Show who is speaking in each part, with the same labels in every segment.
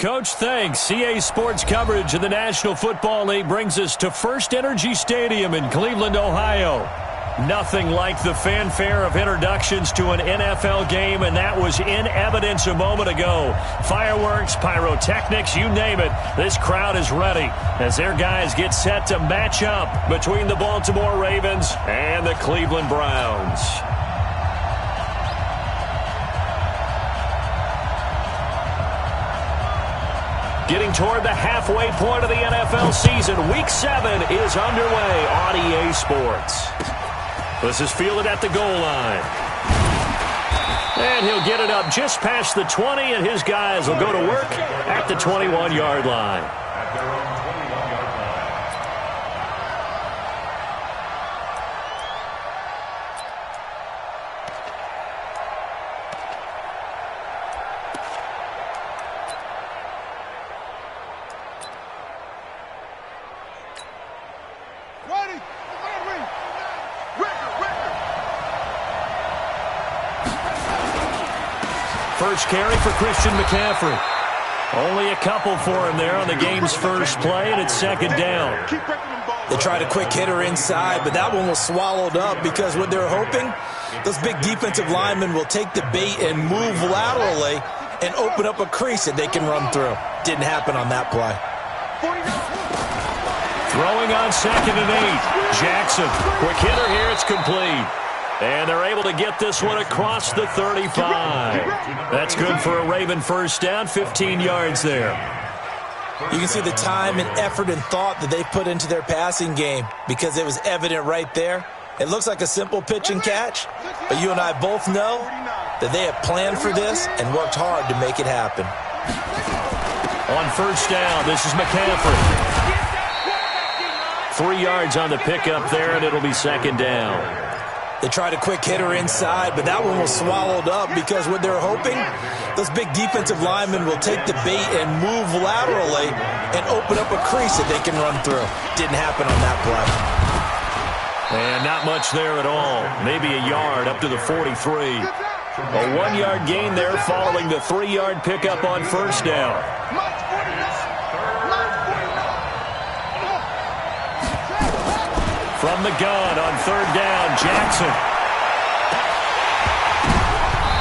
Speaker 1: Coach, thanks. CA Sports coverage of the National Football League brings us to First Energy Stadium in Cleveland, Ohio. Nothing like the fanfare of introductions to an NFL game, and that was in evidence a moment ago. Fireworks, pyrotechnics, you name it. This crowd is ready as their guys get set to match up between the Baltimore Ravens and the Cleveland Browns. Getting toward the halfway point of the NFL season, Week 7 is underway on EA Sports. This is fielded at the goal line. And he'll get it up just past the 20, and his guys will go to work at the 21-yard line. First carry for Christian McCaffrey. Only a couple for him there on the game's first play, and it's second down.
Speaker 2: They tried a quick hitter inside, but that one was swallowed up because what they're hoping, those big defensive linemen will take the bait and move laterally and open up a crease that they can run through. Didn't happen on that play.
Speaker 1: Throwing on 2nd and 8. Jackson, quick hitter here, it's complete. And they're able to get this one across the 35. That's good for a Raven first down, 15 yards there.
Speaker 2: You can see the time and effort and thought that they put into their passing game because it was evident right there. It looks like a simple pitch and catch, but you and I both know that they have planned for this and worked hard to make it happen.
Speaker 1: On first down, this is McCaffrey. 3 yards on the pickup there, and it'll be second down.
Speaker 2: They tried a quick hitter inside, but that one was swallowed up because what they're hoping, those big defensive linemen will take the bait and move laterally and open up a crease that they can run through. Didn't happen on that play.
Speaker 1: And not much there at all. Maybe a yard up to the 43. A 1-yard gain there following the 3-yard pickup on first down. From the gun on third down, Jackson.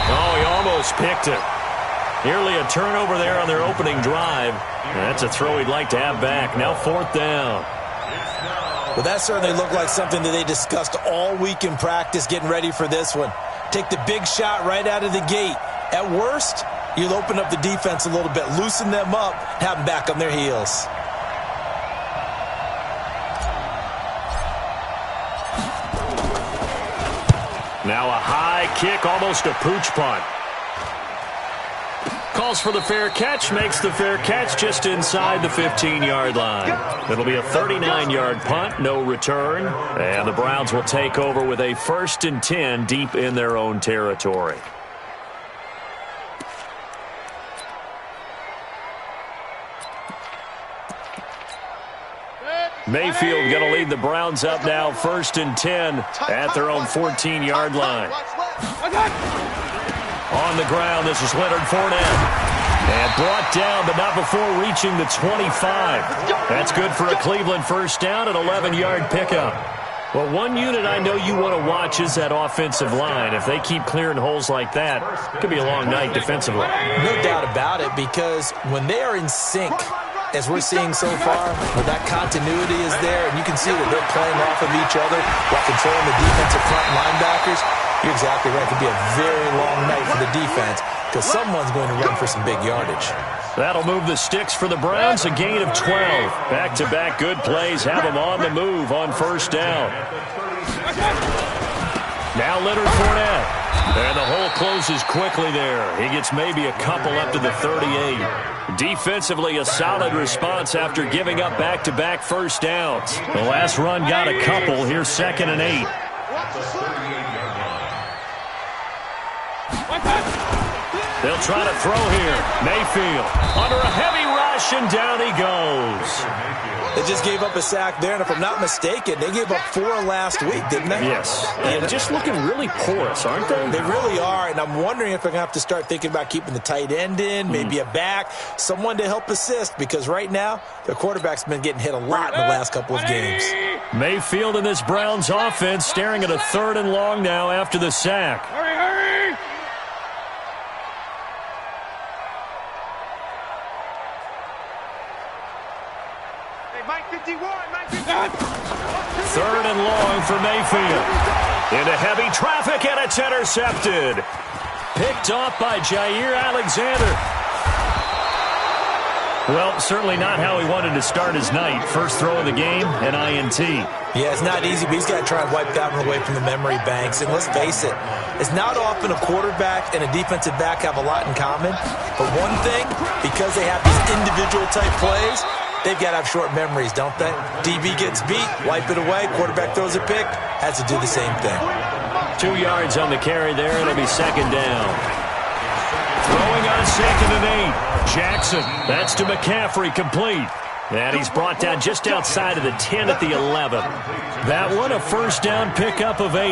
Speaker 1: Oh, he almost picked it. Nearly a turnover there on their opening drive. That's a throw he'd like to have back. Now fourth down.
Speaker 2: Well, that certainly looked like something that they discussed all week in practice getting ready for this one. Take the big shot right out of the gate. At worst, you'll open up the defense a little bit, loosen them up, have them back on their heels.
Speaker 1: Now a high kick, almost a pooch punt. Calls for the fair catch, makes the fair catch just inside the 15-yard line. It'll be a 39-yard punt, no return, and the Browns will take over with a 1st and 10 deep in their own territory. Mayfield going to lead the Browns up now, 1st and 10 at their own 14-yard line. On the ground, this is Leonard Fournette. And brought down, but not before reaching the 25. That's good for a Cleveland first down, an 11-yard pickup. Well, one unit I know you want to watch is that offensive line. If they keep clearing holes like that, it could be a long night defensively.
Speaker 2: No doubt about it, because when they are in sync, as we're seeing so far, where that continuity is there, and you can see that they're playing off of each other while controlling the defensive front linebackers, you're exactly right. It could be a very long night for the defense because someone's going to run for some big yardage.
Speaker 1: That'll move the sticks for the Browns, a gain of 12. Back-to-back good plays have them on the move on first down. Now Leonard Fournette. And the hole closes quickly there. He gets maybe a couple up to the 38. Defensively, a solid response after giving up back-to-back first downs. The last run got a couple. Here's 2nd and 8. They'll try to throw here. Mayfield under a heavy rush. and down he goes.
Speaker 2: They just gave up a sack there, and if I'm not mistaken, they gave up 4 last week, didn't they?
Speaker 1: Yes, and just looking really porous, aren't they?
Speaker 2: They really are, and I'm wondering if they're going to have to start thinking about keeping the tight end in, maybe a back, someone to help assist, because right now, their quarterback's been getting hit a lot in the last couple of games.
Speaker 1: Mayfield in this Browns offense staring at a 3rd and long now after the sack.
Speaker 3: Hurry! Hey, Mike 51, Mike 51.
Speaker 1: 3rd and long for Mayfield. Into heavy traffic, and it's intercepted. Picked off by Jair Alexander. Well, certainly not how he wanted to start his night. First throw of the game, an INT.
Speaker 2: Yeah, it's not easy, but he's got to try and wipe that one away from the memory banks. And let's face it, it's not often a quarterback and a defensive back have a lot in common. But one thing, because they have these individual type plays, they've got to have short memories, don't they? DB gets beat, wipe it away, quarterback throws a pick, has to do the same thing.
Speaker 1: 2 yards on the carry there, it'll be 2nd down. Throwing on 2nd and 8. Jackson, that's to McCaffrey, complete. And he's brought down just outside of the 10 at the 11. That one, a first down pickup of 8.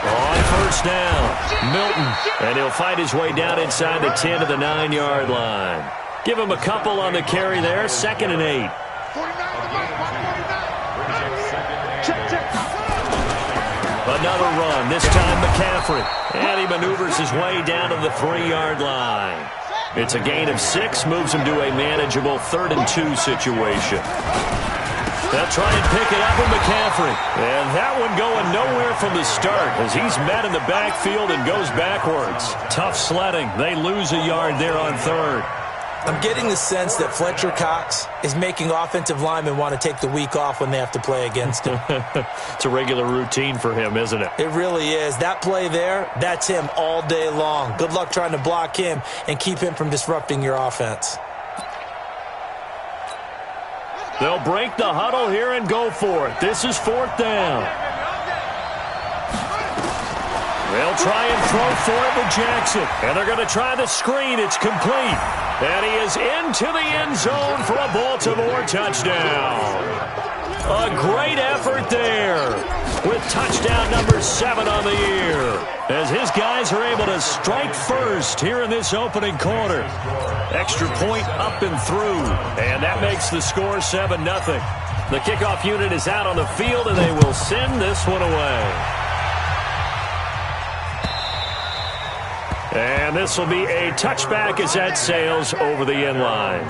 Speaker 1: On first down, Milton. And he'll fight his way down inside the 10 to the 9-yard line. Give him a couple on the carry there, 2nd and 8. Another run, this time McCaffrey. And he maneuvers his way down to the 3-yard line. It's a gain of 6, moves him to a manageable 3rd and 2 situation. They'll try and pick it up with McCaffrey. And that one going nowhere from the start as he's met in the backfield and goes backwards. Tough sledding. They lose a yard there on 3rd.
Speaker 2: I'm getting the sense that Fletcher Cox is making offensive linemen want to take the week off when they have to play against him.
Speaker 1: It's a regular routine for him, isn't it?
Speaker 2: It really is. That play there, that's him all day long. Good luck trying to block him and keep him from disrupting your offense.
Speaker 1: They'll break the huddle here and go for it. This is 4th down. They'll try and throw for it with Jackson. And they're going to try the screen. It's complete. And he is into the end zone for a Baltimore touchdown. A great effort there with touchdown number 7 on the year as his guys are able to strike first here in this opening quarter. Extra point up and through, and that makes the score 7-0. The kickoff unit is out on the field, and they will send this one away. And this will be a touchback as that sails over the end line.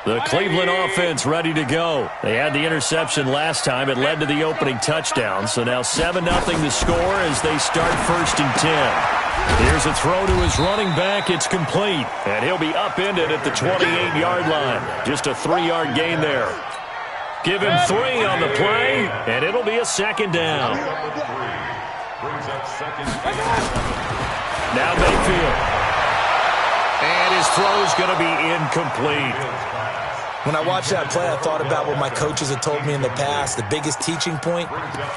Speaker 1: The Cleveland offense ready to go. They had the interception last time. It led to the opening touchdown. So now 7-0 the score as they start 1st and 10. Here's a throw to his running back. It's complete. And he'll be upended at the 28-yard line. Just a 3-yard gain there. Give him 3 on the play, and it'll be a 2nd down. Now Mayfield. And his throw's going to be incomplete.
Speaker 2: When I watched that play, I thought about what my coaches had told me in the past. The biggest teaching point,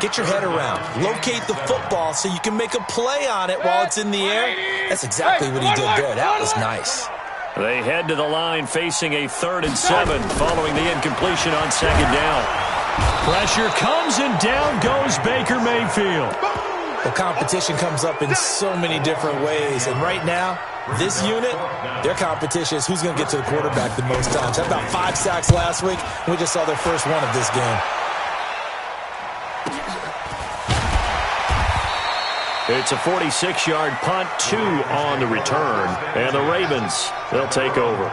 Speaker 2: get your head around. Locate the football so you can make a play on it while it's in the air. That's exactly what he did there. That was nice.
Speaker 1: They head to the line facing a 3rd and 7 following the incompletion on 2nd down. Pressure comes and down goes Baker Mayfield.
Speaker 2: The competition comes up in so many different ways. And right now, this unit, their competition is who's going to get to the quarterback the most times. Had about 5 sacks last week. We just saw their first one of this game.
Speaker 1: It's a 46-yard punt, 2 on the return. And the Ravens, they'll take over.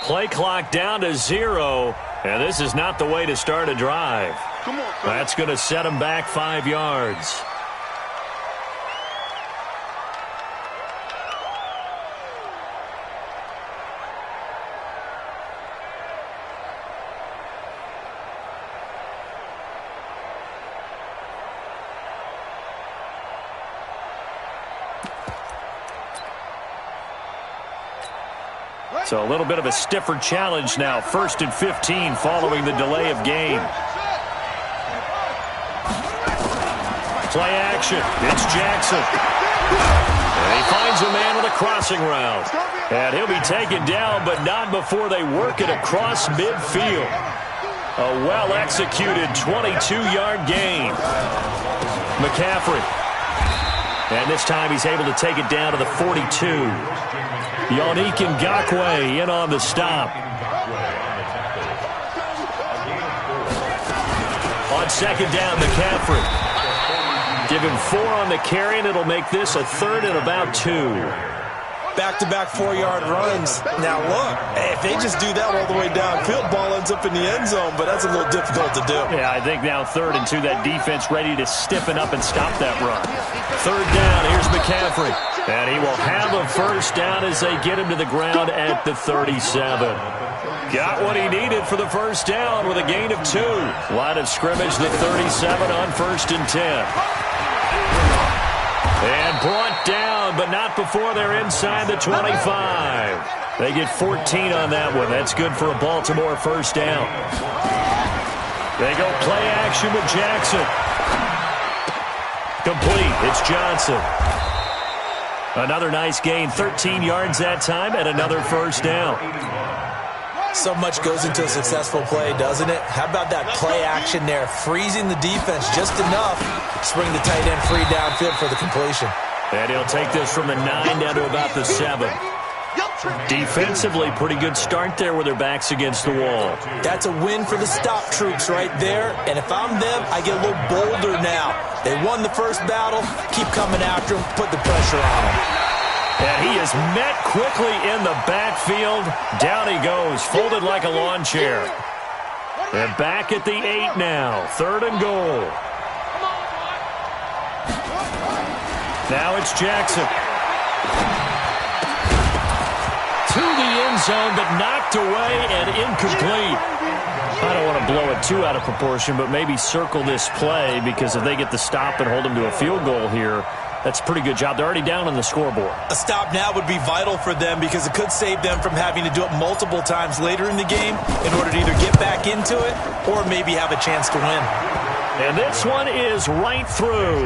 Speaker 1: Play clock down to 0, and this is not the way to start a drive. That's going to set him back 5 yards. So a little bit of a stiffer challenge now. 1st and 15 following the delay of game. Play action. It's Jackson. And he finds a man with a crossing route. And he'll be taken down, but not before they work it across midfield. A well-executed 22-yard gain. McCaffrey. And this time he's able to take it down to the 42. Yannick Ngakoue in on the stop. On 2nd down, McCaffrey. Give him 4 on the carry, and it'll make this a 3rd and about 2.
Speaker 2: Back-to-back 4-yard runs. Now, look, if they just do that all the way downfield, ball ends up in the end zone, but that's a little difficult to do.
Speaker 1: Yeah, I think now 3rd and 2, that defense ready to stiffen up and stop that run. 3rd down, here's McCaffrey. And he will have a 1st down as they get him to the ground at the 37. Got what he needed for the 1st down with a gain of 2. Line of scrimmage, the 37 on 1st and 10. And brought down, but not before they're inside the 25. They get 14 on that one. That's good for a Baltimore 1st down. They go play action with Jackson. Complete. It's Johnson. Another nice gain. 13 yards that time and another 1st down.
Speaker 2: So much goes into a successful play, doesn't it? How about that play action there? Freezing the defense just enough to bring the tight end free downfield for the completion.
Speaker 1: And he'll take this from the 9 down to about the 7. Defensively, pretty good start there with their backs against the wall.
Speaker 2: That's a win for the stop troops right there. And if I'm them, I get a little bolder now. They won the 1st battle. Keep coming after them. Put the pressure on them.
Speaker 1: And he is met quickly in the backfield. Down he goes, folded like a lawn chair. And back at the 8 now. 3rd and goal. Now it's Jackson. To the end zone, but knocked away and incomplete. I don't want to blow it too out of proportion, but maybe circle this play, because if they get the stop and hold them to a field goal here, that's a pretty good job. They're already down on the scoreboard.
Speaker 2: A stop now would be vital for them, because it could save them from having to do it multiple times later in the game in order to either get back into it or maybe have a chance to win.
Speaker 1: And this one is right through.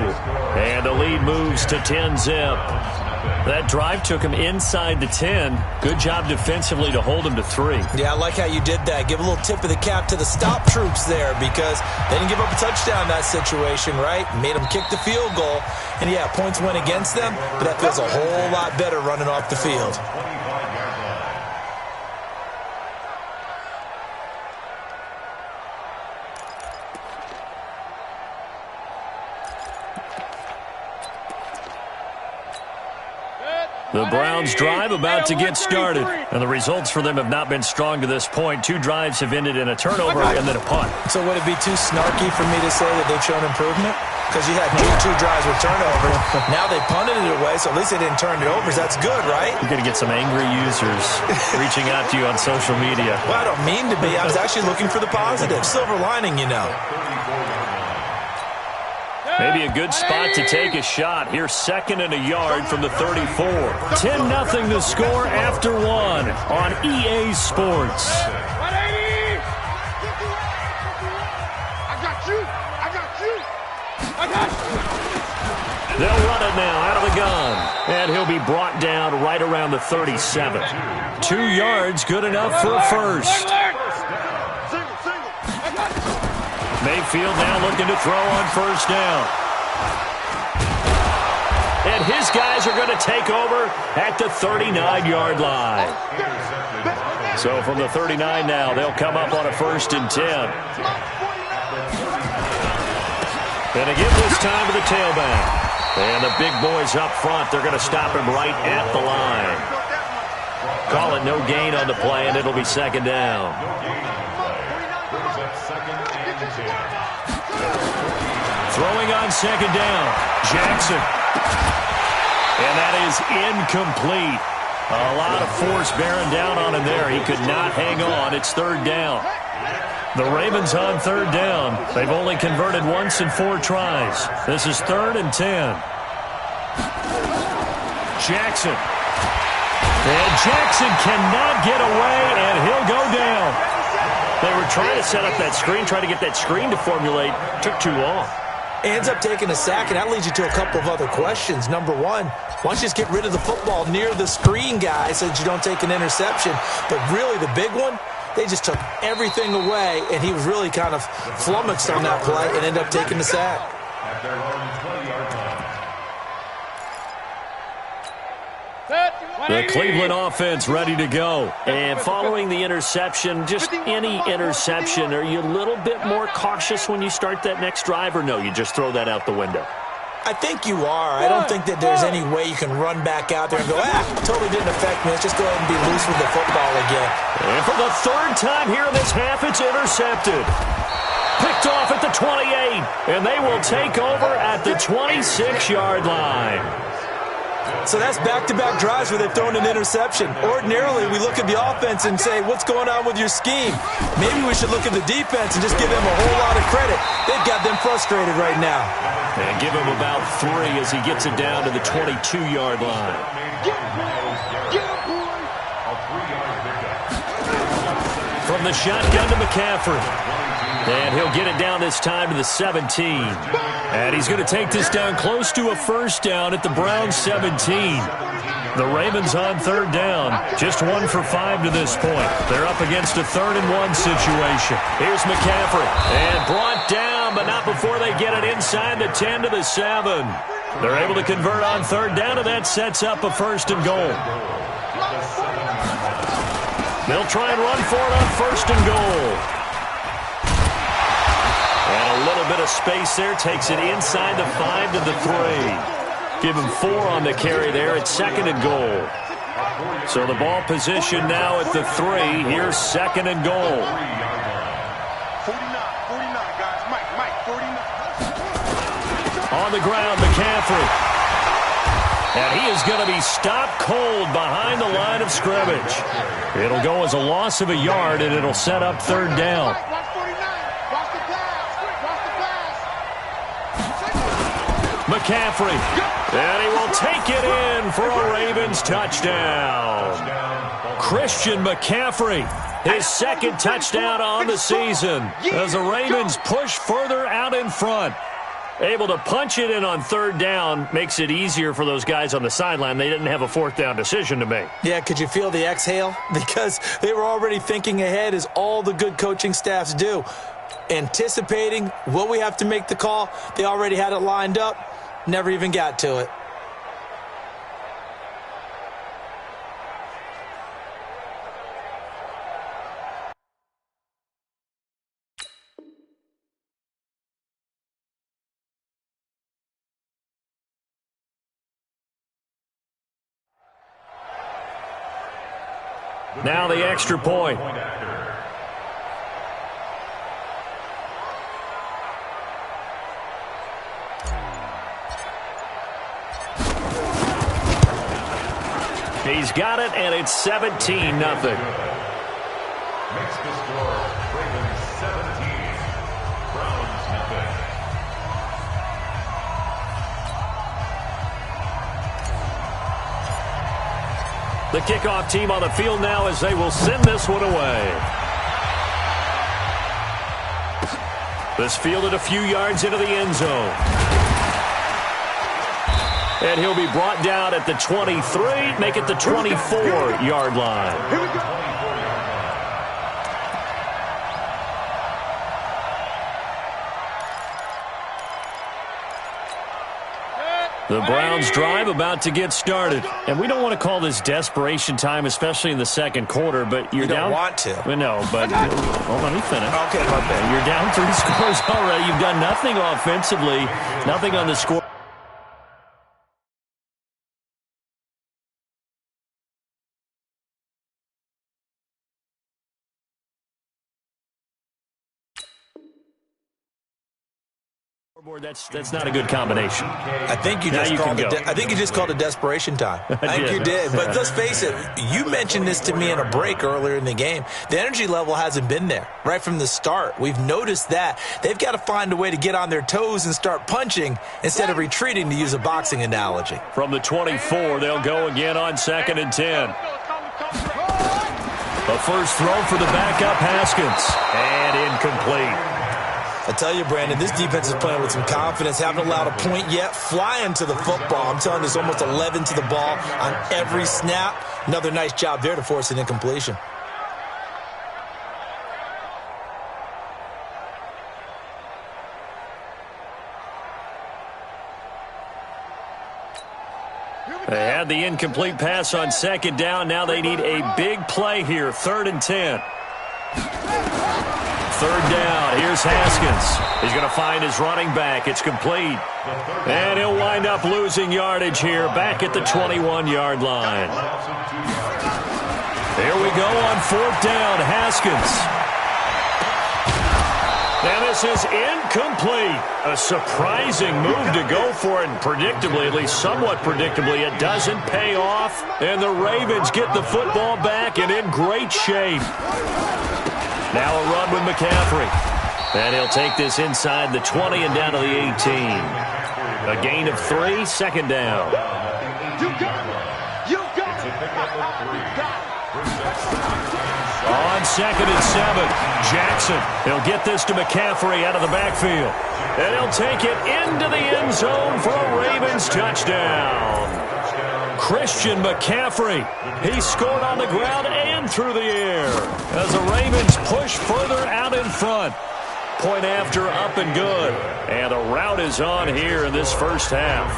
Speaker 1: And the lead moves to 10-zip. That drive took him inside the 10. Good job defensively to hold him to 3.
Speaker 2: Yeah, I like how you did that. Give a little tip of the cap to the stop troops there, because they didn't give up a touchdown in that situation, right? Made them kick the field goal. And, yeah, points went against them, but that feels a whole lot better running off the field.
Speaker 1: The Browns' drive about to get started, and the results for them have not been strong to this point. 2 drives have ended in a turnover and then a punt.
Speaker 2: So would it be too snarky for me to say that they've shown improvement? Because you had 2 drives with turnovers. Now they punted it away, so at least they didn't turn it over. So that's good, right?
Speaker 1: You're going to get some angry users reaching out to you on social media.
Speaker 2: Well, I don't mean to be. I was actually looking for the positive. Silver lining, you know.
Speaker 1: Maybe a good spot to take a shot. Here's 2nd and a yard from the 34. 10-0 the score after 1 on EA Sports.
Speaker 3: 180! I got you! I got you! I got you!
Speaker 1: They'll run it now out of the gun. And he'll be brought down right around the 37. 2 yards, good enough for a 1st. Mayfield now looking to throw on 1st down. And his guys are going to take over at the 39-yard line. So from the 39 now, they'll come up on a 1st and 10. And again this time to the tailback. And the big boys up front, they're going to stop him right at the line. Call it no gain on the play, and it'll be second down. Throwing on second down, Jackson. And that is incomplete. A lot of force bearing down on him there. He could not hang on. It's third down. The Ravens on third down. They've only converted once in 4 tries. This is 3rd and 10. Jackson. And Jackson cannot get away, and he'll go down. They were trying to set up that screen, trying to get that screen to formulate. Took too long.
Speaker 2: Ends up taking a sack, and that leads you to a couple of other questions. Number one, why don't you just get rid of the football near the screen guy so that you don't take an interception? But really the big one, they just took everything away, and he was really kind of flummoxed on that play and ended up taking the sack.
Speaker 1: The Cleveland offense ready to go. And following the interception, just any interception, are you a little bit more cautious when you start that next drive, or no, you just throw that out the window?
Speaker 2: I think you are. I don't think that there's any way you can run back out there and go, totally didn't affect me. Let's just go ahead and be loose with the football again.
Speaker 1: And for the 3rd time here in this half, it's intercepted. Picked off at the 28, and they will take over at the 26-yard line.
Speaker 2: So that's back-to-back drives where they've thrown an interception. Ordinarily, we look at the offense and say, what's going on with your scheme? Maybe we should look at the defense and just give them a whole lot of credit. They've got them frustrated right now.
Speaker 1: And give him about 3 as he gets it down to the 22-yard line. From the shotgun to McCaffrey. And he'll get it down this time to the 17. And he's going to take this down close to a first down at the Browns 17. The Ravens on third down. Just 1 for 5 to this point. They're up against a 3rd and 1 situation. Here's McCaffrey. And brought down, but not before they get it inside the 10 to the 7. They're able to convert on third down, and that sets up a 1st and goal. They'll try and run for it on 1st and goal. And a little bit of space there. Takes it inside the 5 to the 3. Give him 4 on the carry there. It's 2nd and goal. So the ball position now at the 3. Here's 2nd and goal.
Speaker 3: 49, guys. Mike, 49.
Speaker 1: On the ground, McCaffrey. And he is going to be stopped cold behind the line of scrimmage. It'll go as a loss of a yard, and it'll set up 3rd down. McCaffrey, and he will take it in for a Ravens touchdown. Christian McCaffrey, his 2nd touchdown on the season as the Ravens push further out in front. Able to punch it in on 3rd down makes it easier for those guys on the sideline. They didn't have a 4th down decision to make.
Speaker 2: Yeah, could you feel the exhale? Because they were already thinking ahead, as all the good coaching staffs do. Anticipating, will we have to make the call? They already had it lined up. Never even got to it.
Speaker 1: Now the extra point. He's got it, and it's 17-0.
Speaker 4: Makes the score Ravens 17, Browns 0.
Speaker 1: The kickoff team on the field now as they will send this one away. This fielded a few yards into the end zone. And he'll be brought down at the 23, make it the 24-yard line.
Speaker 3: Here we go.
Speaker 1: The Browns drive about to get started. And we don't want to call this desperation time, especially in the 2nd quarter, but you're down.
Speaker 2: You don't want to.
Speaker 1: Well, no, but hold on, let me finish.
Speaker 2: Okay, my bad.
Speaker 1: You're down 3 scores already. You've done nothing offensively, nothing on the score. That's not a good combination.
Speaker 2: I think you just called it desperation time. I think you did. But let's face it, you mentioned this to me in a break earlier in the game. The energy level hasn't been there right from the start. We've noticed that. They've got to find a way to get on their toes and start punching instead of retreating, to use a boxing analogy.
Speaker 1: From the 24, they'll go again on 2nd and 10. The first throw for the backup, Haskins, and incomplete.
Speaker 2: I tell you, Brandon, this defense is playing with some confidence. Haven't allowed a point yet. Flying to the football. I'm telling you, there's almost 11 to the ball on every snap. Another nice job there to force an incompletion.
Speaker 1: They had the incomplete pass on 2nd down. Now they need a big play here. 3rd and 10. 3rd down. Here's Haskins. He's going to find his running back. It's complete. And he'll wind up losing yardage here back at the 21-yard line. Here we go on 4th down. Haskins. And this is incomplete. A surprising move to go for it. And predictably, at least somewhat predictably, it doesn't pay off. And the Ravens get the football back and in great shape. Now a run with McCaffrey. And he'll take this inside the 20 and down to the 18. A gain of 3, 2nd down. On 2nd and 7, Jackson. He'll get this to McCaffrey out of the backfield. And he'll take it into the end zone for a Ravens touchdown. Christian McCaffrey. He scored on the ground and through the air as the Ravens push further out in front. Point after, up and good. And a rout is on here in this first half.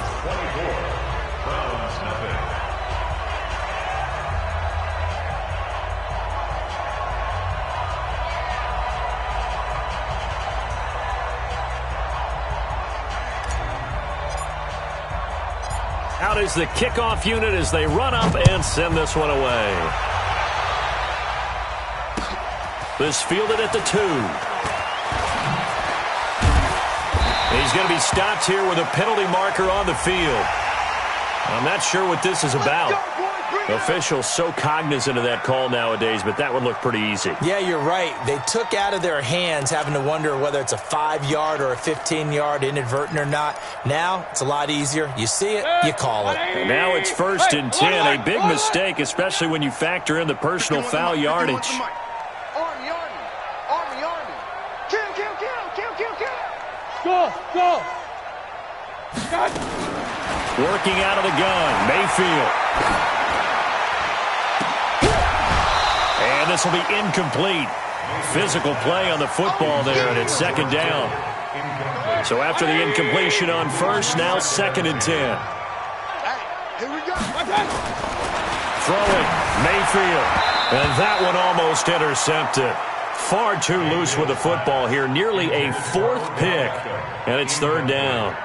Speaker 1: Out is the kickoff unit as they run up and send this one away. This fielded at the 2. He's going to be stopped here with a penalty marker on the field. I'm not sure what this is about. Officials so cognizant of that call nowadays, but that would look pretty easy.
Speaker 2: Yeah, you're right. They took out of their hands having to wonder whether it's a 5-yard or a 15-yard inadvertent or not. Now, it's a lot easier. You see it, you call it.
Speaker 1: And now it's 1st and 10. A big mistake, especially when you factor in the personal foul yardage.
Speaker 3: Army. Kill. Go.
Speaker 1: Working out of the gun, Mayfield. And this will be incomplete. Physical play on the football there, and it's 2nd down. So after the incompletion on 1st, now 2nd and 10.
Speaker 3: Here we go.
Speaker 1: Throwing, Mayfield. And that one almost intercepted. Far too loose with the football here. Nearly a 4th pick. And it's 3rd down.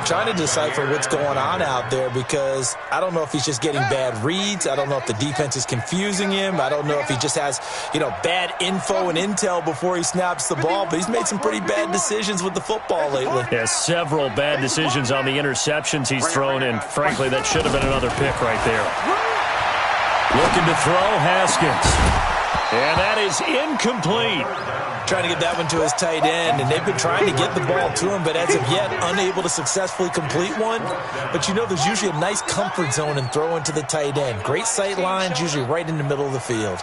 Speaker 2: Trying to decipher what's going on out there because I don't know if he's just getting bad reads. I don't know if the defense is confusing him. I don't know if he just has, bad info and intel before he snaps the ball. But he's made some pretty bad decisions with the football lately.
Speaker 1: Yeah, several bad decisions on the interceptions he's thrown, and frankly, that should have been another pick right there. Looking to throw, Haskins. And that is incomplete.
Speaker 2: Trying to get that one to his tight end, and they've been trying to get the ball to him, but as of yet, unable to successfully complete one. But there's usually a nice comfort zone in throwing to the tight end. Great sight lines, usually right in the middle of the field.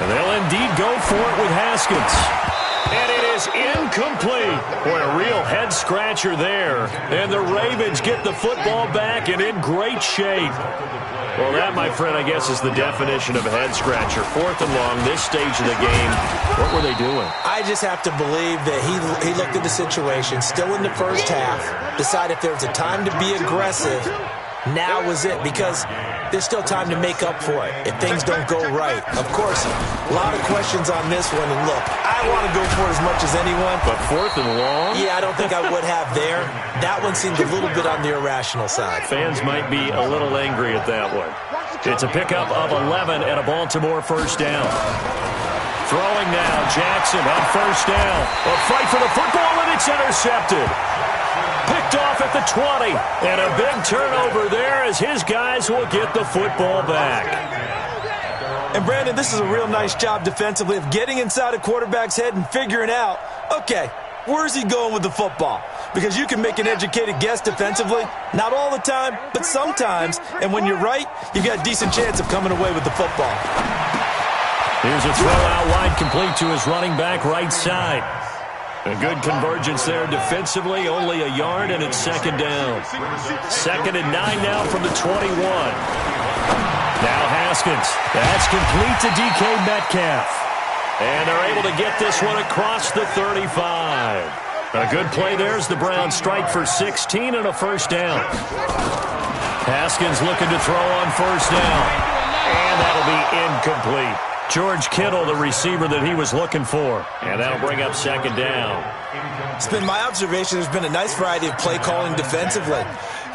Speaker 1: And they'll indeed go for it with Haskins. And it is incomplete. Boy, a real head-scratcher there. And the Ravens get the football back and in great shape. Well, that, my friend, I guess is the definition of a head-scratcher. 4th and long, this stage of the game. What were they doing?
Speaker 2: I just have to believe that he looked at the situation, still in the first half, decided if there was a time to be aggressive, now was it, because there's still time to make up for it if things don't go right. Of course, a lot of questions on this one. And look, I want to go for it as much as anyone.
Speaker 1: But 4th and long?
Speaker 2: Yeah, I don't think I would have there. That one seemed a little bit on the irrational side.
Speaker 1: Fans might be a little angry at that one. It's a pickup of 11 and a Baltimore first down. Throwing now, Jackson on first down. A fight for the football, and it's intercepted. Picked off at the 20, and a big turnover there as his guys will get the football back.
Speaker 2: And, Brandon, this is a real nice job defensively of getting inside a quarterback's head and figuring out, okay, where's he going with the football? Because you can make an educated guess defensively, not all the time, but sometimes. And when you're right, you've got a decent chance of coming away with the football.
Speaker 1: Here's a throw out wide, complete to his running back right side. A good convergence there defensively, only a yard, and it's second down. 2nd and 9 now from the 21. Now Haskins. That's complete to DK Metcalf. And they're able to get this one across the 35. A good play there as the Browns strike for 16 and a first down. Haskins looking to throw on first down. And that'll be incomplete. George Kittle, the receiver that he was looking for. And that'll bring up second down.
Speaker 2: It's been my observation there's been a nice variety of play calling defensively.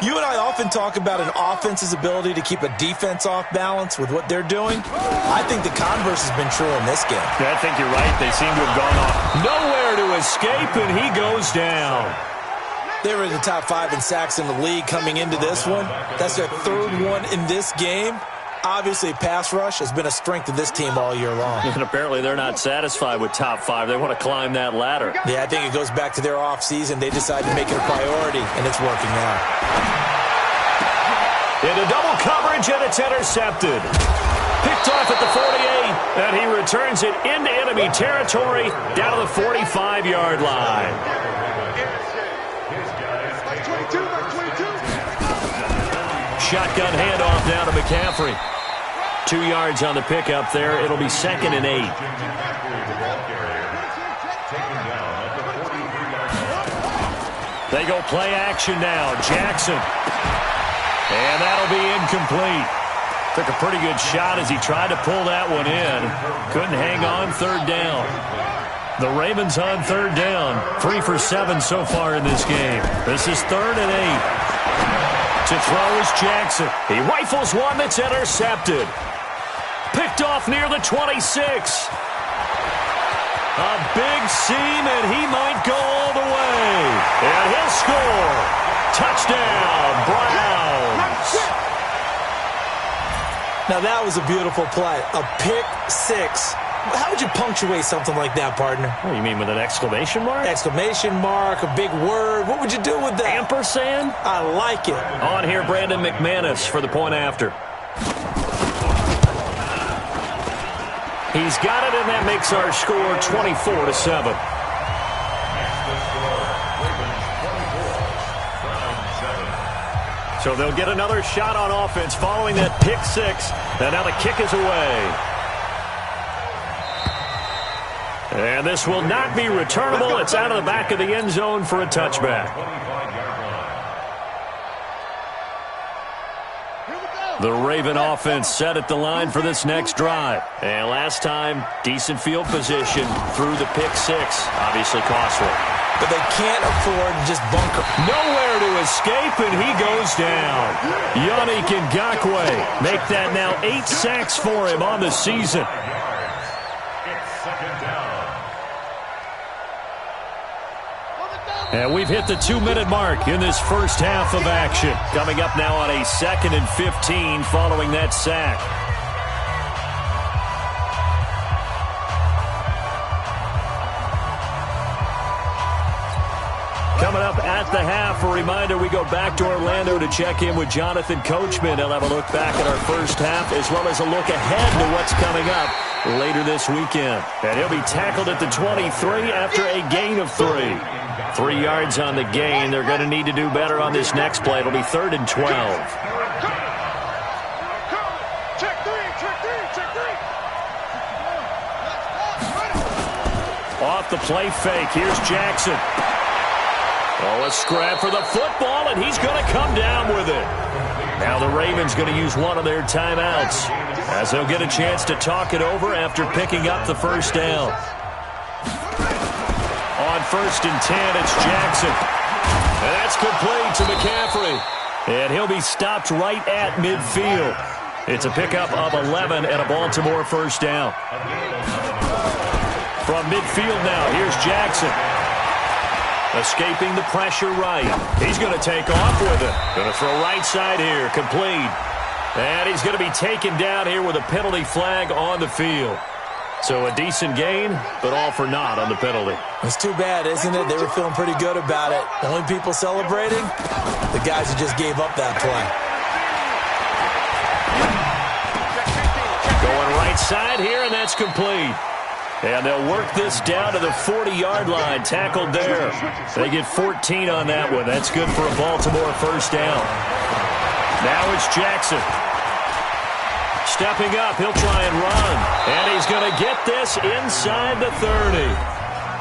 Speaker 2: You and I often talk about an offense's ability to keep a defense off balance with what they're doing. I think the converse has been true in this game.
Speaker 1: I think you're right. They seem to have gone off nowhere to escape, and he goes down.
Speaker 2: They were in the top 5 in sacks in the league coming into this one. That's their 3rd one in this game. Obviously, pass rush has been a strength of this team all year long.
Speaker 1: And apparently they're not satisfied with top 5. They want to climb that ladder.
Speaker 2: Yeah, I think it goes back to their offseason. They decided to make it a priority, and it's working out.
Speaker 1: Into double coverage, and it's intercepted. Picked off at the 48, and he returns it into enemy territory down to the 45-yard line. Shotgun handoff now to McCaffrey. 2 yards on the pickup there. It'll be 2nd and 8. They go play action now. Jackson. And that'll be incomplete. Took a pretty good shot as he tried to pull that one in. Couldn't hang on 3rd down. The Ravens on 3rd down. 3 for 7 so far in this game. This is 3rd and 8. To throw is Jackson. He rifles one that's intercepted. Picked off near the 26. A big seam, and he might go all the way. And he'll score. Touchdown, Browns.
Speaker 2: Now that was a beautiful play. A pick 6. How would you punctuate something like that, partner?
Speaker 1: What do you mean, with an exclamation mark?
Speaker 2: Exclamation mark, a big word. What would you do with that?
Speaker 1: Ampersand?
Speaker 2: I like it.
Speaker 1: On here, Brandon McManus for the point after. He's got it, and that makes our score 24-7. So they'll get another shot on offense following that pick 6. And now the kick is away. And this will not be returnable. It's out of the back of the end zone for a touchback. The Raven offense set at the line for this next drive. And last time, decent field position through the pick 6. Obviously costly.
Speaker 2: But they can't afford to just bunker.
Speaker 1: Nowhere to escape, and he goes down. Yannick Ngakoue make that now 8 sacks for him on the season. And we've hit the 2-minute mark in this first half of action. Coming up now on a 2nd and 15 following that sack. Coming up at the half, a reminder, we go back to Orlando to check in with Jonathan Coachman. He'll have a look back at our first half as well as a look ahead to what's coming up later this weekend. And he'll be tackled at the 23 after a gain of 3. 3 yards on the gain. They're going to need to do better on this next play. It'll be 3rd and 12. Off the play fake. Here's Jackson. Oh, a scrap for the football, and he's going to come down with it. Now the Ravens going to use one of their timeouts as they'll get a chance to talk it over after picking up the first down. On 1st and 10, it's Jackson. And that's complete to McCaffrey. And he'll be stopped right at midfield. It's a pickup of 11 and a Baltimore first down. From midfield now, here's Jackson. Escaping the pressure right. He's going to take off with it. Going to throw right side here, complete. And he's going to be taken down here with a penalty flag on the field. So a decent gain, but all for naught on the penalty.
Speaker 2: It's too bad, isn't it? They were feeling pretty good about it. The only people celebrating, the guys who just gave up that play.
Speaker 1: Going right side here, and that's complete. And they'll work this down to the 40-yard line, tackled there. They get 14 on that one. That's good for a Baltimore first down. Now it's Jackson. Stepping up, he'll try and run. And he's going to get this inside the 30.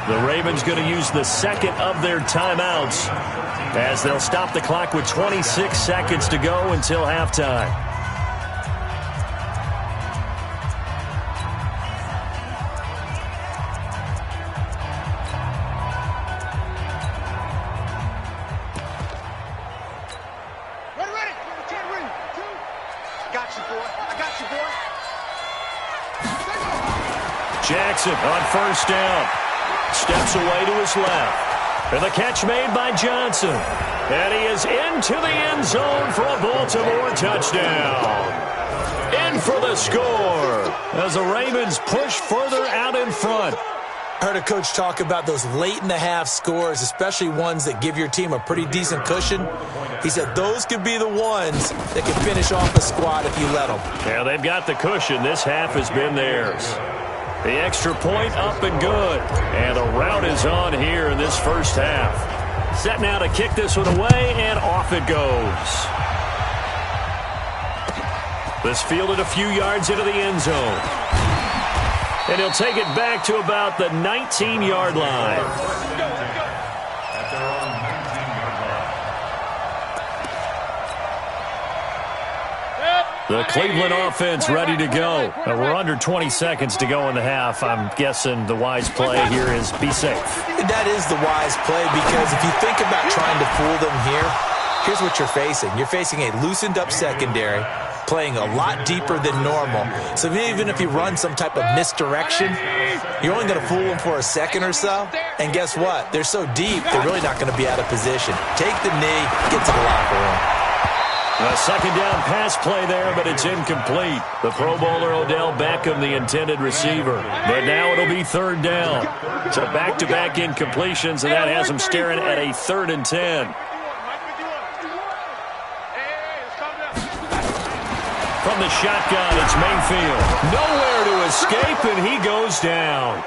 Speaker 1: The Ravens going to use the second of their timeouts as they'll stop the clock with 26 seconds to go until halftime. Jackson on first down. Steps away to his left. And the catch made by Johnson. And he is into the end zone for a Baltimore touchdown. In for the score as the Ravens push further out in front.
Speaker 2: I heard a coach talk about those late-in-the-half scores, especially ones that give your team a pretty decent cushion. He said those could be the ones that can finish off a squad if you let them.
Speaker 1: Yeah, they've got the cushion. This half has been theirs. The extra point up and good. And the route is on here in this first half. Set now to kick this one away, and off it goes. This fielded a few yards into the end zone. And he'll take it back to about the 19-yard line. The Cleveland offense ready to go. We're under 20 seconds to go in the half. I'm guessing the wise play here is be safe.
Speaker 2: That is the wise play, because if you think about trying to fool them here, here's what you're facing. You're facing a loosened-up secondary, playing a lot deeper than normal. So even if you run some type of misdirection, you're only going to fool them for a second or so. And guess what? They're so deep, they're really not going to be out of position. Take the knee, get to the locker room.
Speaker 1: A second down pass play there, but it's incomplete. The Pro Bowler Odell Beckham, the intended receiver. But now it'll be third down. So back-to-back incompletions, and that has them staring at a 3rd and 10. From the shotgun, it's Mayfield. Nowhere to escape, and he goes down.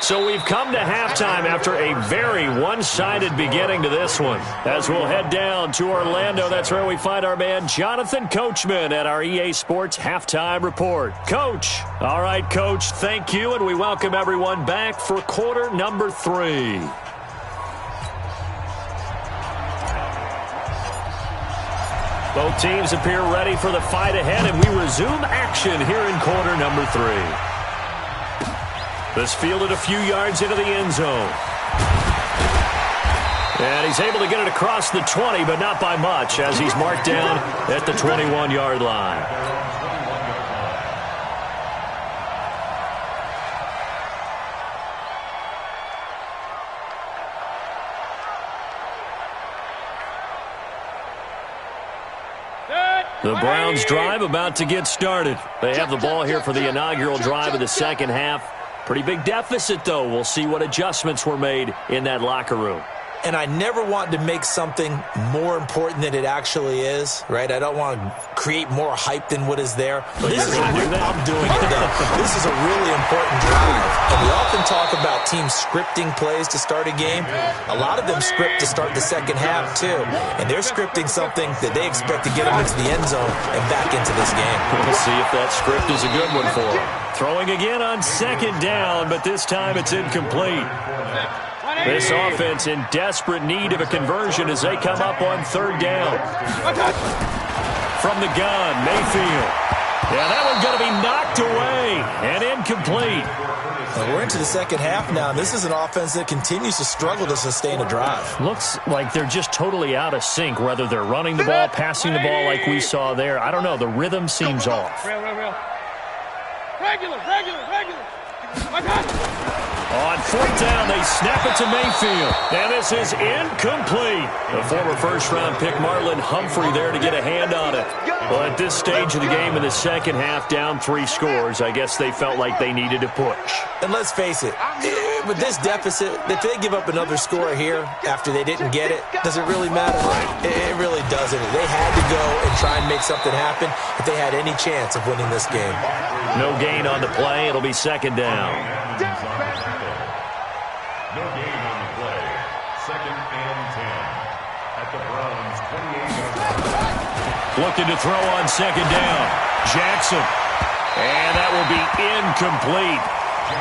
Speaker 1: So we've come to halftime after a very one-sided beginning to this one. As we'll head down to Orlando, that's where we find our man Jonathan Coachman at our EA Sports Halftime Report. Coach. All right, Coach, thank you, and we welcome everyone back for quarter number 3. Both teams appear ready for the fight ahead, and we resume action here in quarter number 3. This fielded a few yards into the end zone. And he's able to get it across the 20, but not by much, as he's marked down at the 21-yard line. The Browns drive about to get started. They have the ball here for the inaugural drive of the second half. Pretty big deficit, though. We'll see what adjustments were made in that locker room.
Speaker 2: And I never want to make something more important than it actually is, right? I don't want to create more hype than what is there. I'm doing it, though. This is a really important drive. And we often talk about teams scripting plays to start a game. A lot of them script to start the second half, too. And they're scripting something that they expect to get them into the end zone and back into this game.
Speaker 1: We'll see if that script is a good one for them. Throwing again on second down, but this time it's incomplete. This offense in desperate need of a conversion as they come up on third down. From the gun, Mayfield. Yeah, that one's going to be knocked away and incomplete.
Speaker 2: And we're into the second half now, and this is an offense that continues to struggle to sustain a drive.
Speaker 1: Looks like they're just totally out of sync, whether they're running the ball, passing the ball like we saw there. I don't know. The rhythm seems off.
Speaker 3: Real. Regular. My God.
Speaker 1: On fourth down, they snap it to Mayfield. And this is incomplete. The former first-round pick, Marlon Humphrey, there to get a hand on it. Well, at this stage of the game in the second half, down 3 scores, I guess they felt like they needed to push.
Speaker 2: And let's face it, with this deficit, if they give up another score here after they didn't get it, does it really matter? It really doesn't. They had to go and try and make something happen if they had any chance of winning this game.
Speaker 1: No gain on the play. It'll be second down.
Speaker 4: No gain on the play. 2nd and 10. At the Browns' 28-yard line.
Speaker 1: Looking to throw on second down. Jackson. And that will be incomplete.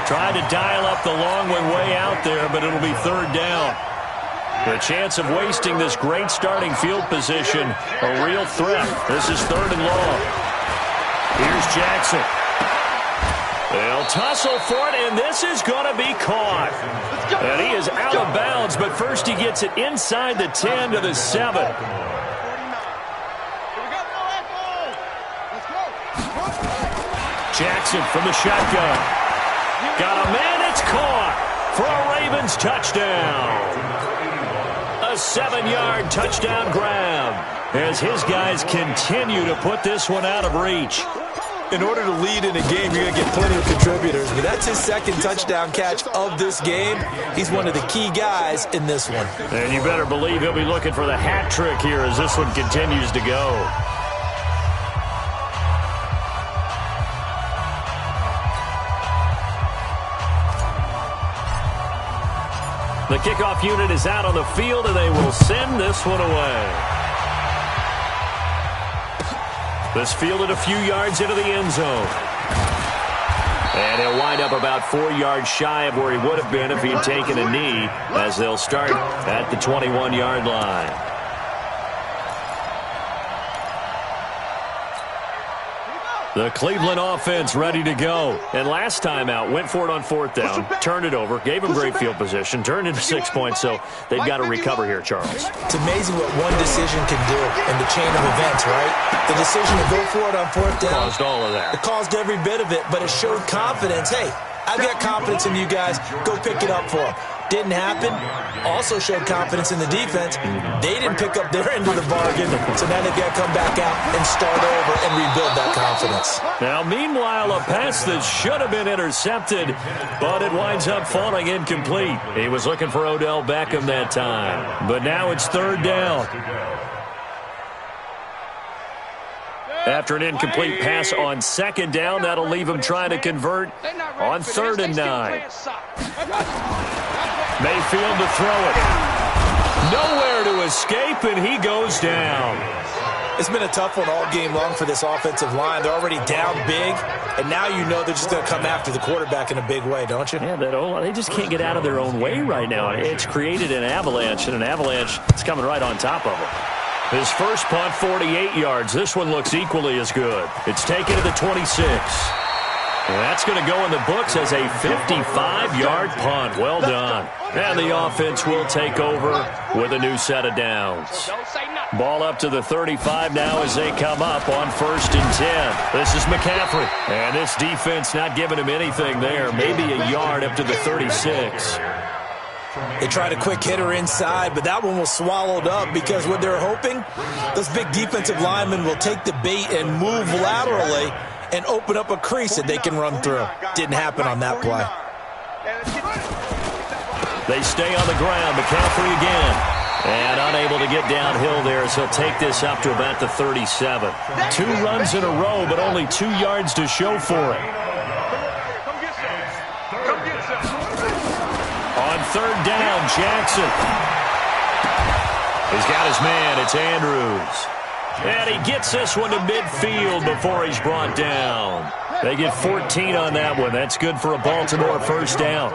Speaker 1: Trying to dial up the long way out there, but it'll be third down. The chance of wasting this great starting field position, a real threat. This is 3rd and long. Here's Jackson. They'll tussle for it, and this is going to be caught. And he is out of bounds, but first he gets it inside the 10 to the 7. Jackson from the shotgun. Got a man, it's caught for a Ravens touchdown. A 7-yard touchdown grab as his guys continue to put this one out of reach.
Speaker 2: In order to lead in a game, you're going to get plenty of contributors. But that's his 2nd touchdown catch of this game. He's one of the key guys in this one.
Speaker 1: And you better believe he'll be looking for the hat trick here as this one continues to go. The kickoff unit is out on the field, and they will send this one away. This fielded a few yards into the end zone. And he'll wind up about 4 yards shy of where he would have been if he had taken a knee, as they'll start at the 21-yard line. The Cleveland offense ready to go. And last time out, went for it on 4th down, turned it over, gave him great field position, turned into 6 points, so they've got to recover here, Charles.
Speaker 2: It's amazing what one decision can do in the chain of events, right? The decision to go for it on 4th down.
Speaker 1: Caused all of that.
Speaker 2: It caused every bit of it, but it showed confidence. Hey, I've got confidence in you guys. Go pick it up for them. Didn't happen. Also showed confidence in the defense. They didn't pick up their end of the bargain, so now they've got to come back out and start over and rebuild that confidence.
Speaker 1: Now, meanwhile, a pass that should have been intercepted, but it winds up falling incomplete. He was looking for Odell Beckham that time, but now it's 3rd down. After an incomplete pass on 2nd down, that'll leave him trying to convert on 3rd and 9. Mayfield to throw it. Nowhere to escape, and he goes down.
Speaker 2: It's been a tough one all game long for this offensive line. They're already down big, and now you know they're just going to come after the quarterback in a big way, don't you?
Speaker 1: Yeah, they just can't get out of their own way right now. It's created an avalanche, and an avalanche is coming right on top of them. His first punt, 48 yards. This one looks equally as good. It's taken to the 26. And that's going to go in the books as a 55-yard punt. Well done. And the offense will take over with a new set of downs. Ball up to the 35 now as they come up on 1st and 10. This is McCaffrey. And this defense not giving him anything there. Maybe a yard up to the 36.
Speaker 2: They tried a quick hitter inside, but that one was swallowed up because what they're hoping, those big defensive linemen will take the bait and move laterally and open up a crease that they can run through. Didn't happen on that play.
Speaker 1: They stay on the ground. McCaffrey again. And unable to get downhill there, so take this up to about the 37. 2 runs in a row, but only 2 yards to show for it. On 3rd down, Jackson. He's got his man. It's Andrews. And he gets this one to midfield before he's brought down. They get 14 on that one. That's good for a Baltimore 1st down.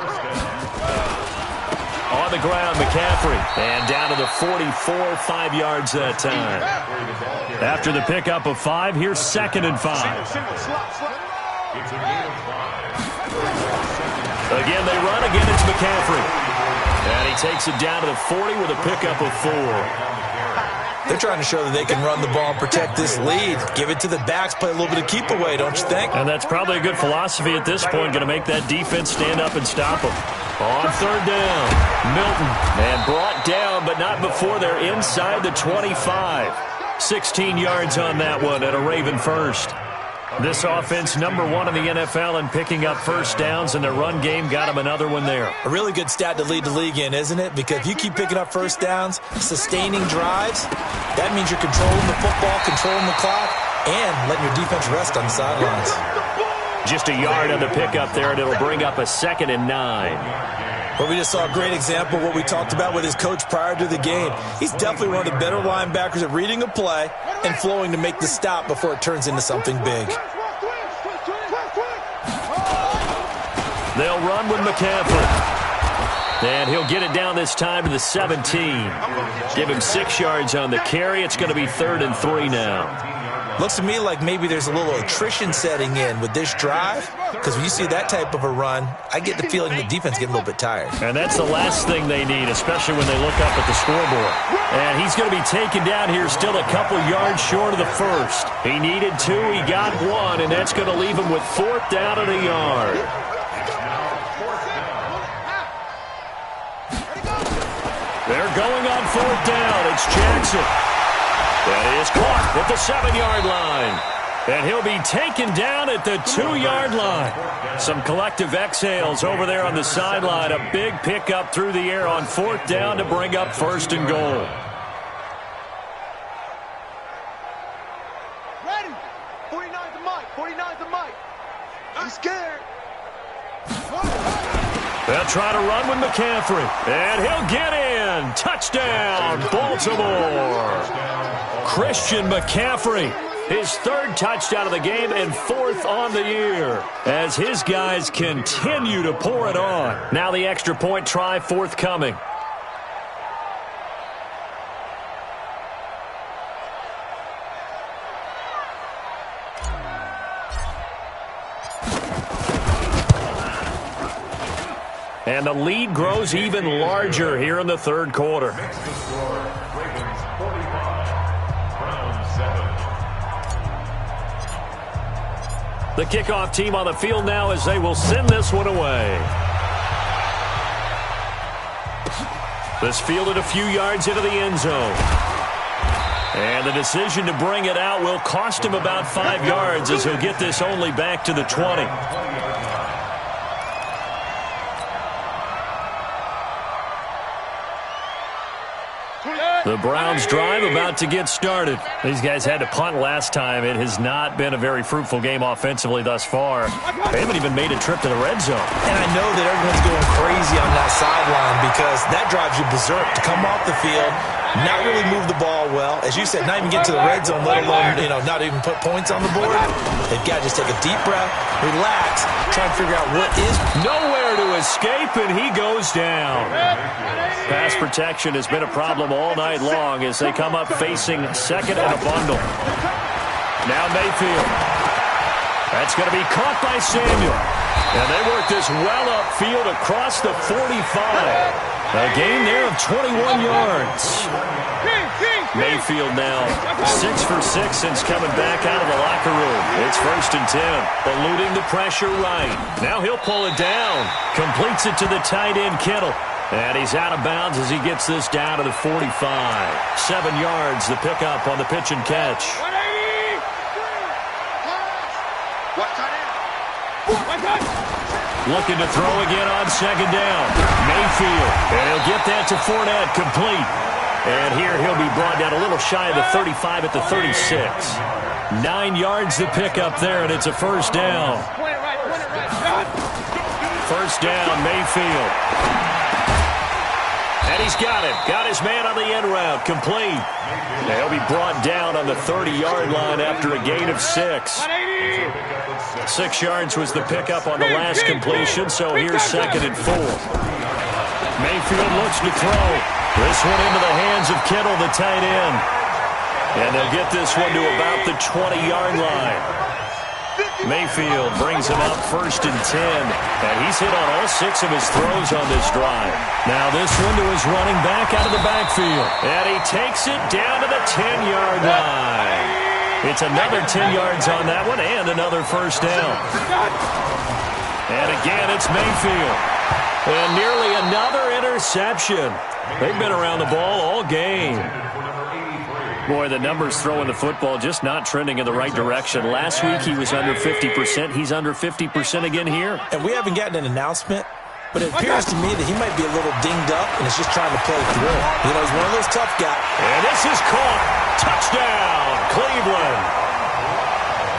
Speaker 1: On the ground, McCaffrey. And down to the 44, 5 yards that time. After the pickup of 5, here's 2nd and 5.
Speaker 4: It's a gain of 5.
Speaker 1: Again, they run. Again, it's McCaffrey. And he takes it down to the 40 with a pickup of 4.
Speaker 2: They're trying to show that they can run the ball and protect this lead. Give it to the backs, play a little bit of keep away, don't you think?
Speaker 1: And that's probably a good philosophy at this point, going to make that defense stand up and stop them. On third down, Milton. And brought down, but not before they're inside the 25. 16 yards on that one at a Raven first. This offense, #1 in the NFL in picking up first downs, and their run game got them another one there.
Speaker 2: A really good stat to lead the league in, isn't it? Because if you keep picking up first downs, sustaining drives, that means you're controlling the football, controlling the clock, and letting your defense rest on the sidelines.
Speaker 1: Just a yard on the pickup there, and it'll bring up a 2nd and 9.
Speaker 2: Well, we just saw a great example of what we talked about with his coach prior to the game. He's definitely one of the better linebackers at reading a play and flowing to make the stop before it turns into something big.
Speaker 1: They'll run with McCaffrey. And he'll get it down this time to the 17. Give him 6 yards on the carry. It's going to be 3rd and 3 now.
Speaker 2: Looks to me like maybe there's a little attrition setting in with this drive, because when you see that type of a run, I get the feeling the defense getting a little bit tired.
Speaker 1: And that's the last thing they need, especially when they look up at the scoreboard. And he's going to be taken down here still a couple yards short of the first. He needed 2, he got 1, and that's going to leave him with 4th down and a yard. They're going on 4th down. It's Jackson. That is caught at the 7-yard line. And he'll be taken down at the 2-yard line. Some collective exhales over there on the sideline. A big pickup through the air on 4th down to bring up 1st and goal.
Speaker 3: Ready. 49's the mic. 49's the mic. I'm scared.
Speaker 1: They'll try to run with McCaffrey. And he'll get in. Touchdown, Baltimore. Christian McCaffrey, his 3rd touchdown of the game and 4th on the year, as his guys continue to pour it on. Now the extra point try forthcoming. And the lead grows even larger here in the 3rd quarter.
Speaker 4: Next to score, Ravens 45, Browns 7.
Speaker 1: The kickoff team on the field now as they will send this one away. This fielded a few yards into the end zone. And the decision to bring it out will cost him about 5 yards as he'll get this only back to the 20. The Browns drive about to get started. These guys had to punt last time. It has not been a very fruitful game offensively thus far. They haven't even made a trip to the red zone.
Speaker 2: And I know that everyone's going crazy on that sideline because that drives you berserk to come off the field, not really move the ball well. As you said, not even get to the red zone, let alone, not even put points on the board. They've got to just take a deep breath, relax, try and figure out what is.
Speaker 1: Nowhere to escape, and he goes down. Pass protection has been a problem all night long as they come up facing 2nd and a bundle. Now Mayfield. That's going to be caught by Samuel. And they work this well upfield across the 45. A gain there of 21 yards. Mayfield now 6 for 6 since coming back out of the locker room. It's 1st and 10. Eluding the pressure right. Now he'll pull it down. Completes it to the tight end, Kittle. And he's out of bounds as he gets this down to the 45. 7 yards, the pickup on the pitch and catch.
Speaker 3: 180.
Speaker 1: Looking to throw again on 2nd down. Mayfield. And he'll get that to Fournette, complete. And here he'll be brought down a little shy of the 35 at the 36. 9 yards the pickup there, and it's a 1st down. 1st down, Mayfield. And he's got it. Got his man on the end route. Complete. He'll be brought down on the 30-yard line after a gain of 6. 6 yards was the pickup on the last completion, so here's 2nd and 4. Mayfield looks to throw. This one into the hands of Kittle, the tight end. And they'll get this one to about the 20-yard line. Mayfield brings him up 1st and 10. And he's hit on all 6 of his throws on this drive. Now this one to his running back out of the backfield. And he takes it down to the 10-yard line. It's another 10 yards on that one and another first down. And again, it's Mayfield. And nearly another interception. They've been around the ball all game. Boy, the numbers throwing the football just not trending in the right direction. Last week he was under 50%. He's under 50% again here.
Speaker 2: And we haven't gotten an announcement, but it appears to me that he might be a little dinged up and is just trying to play through. You know, he's one of those tough guys.
Speaker 1: And this is caught. Touchdown, Cleveland.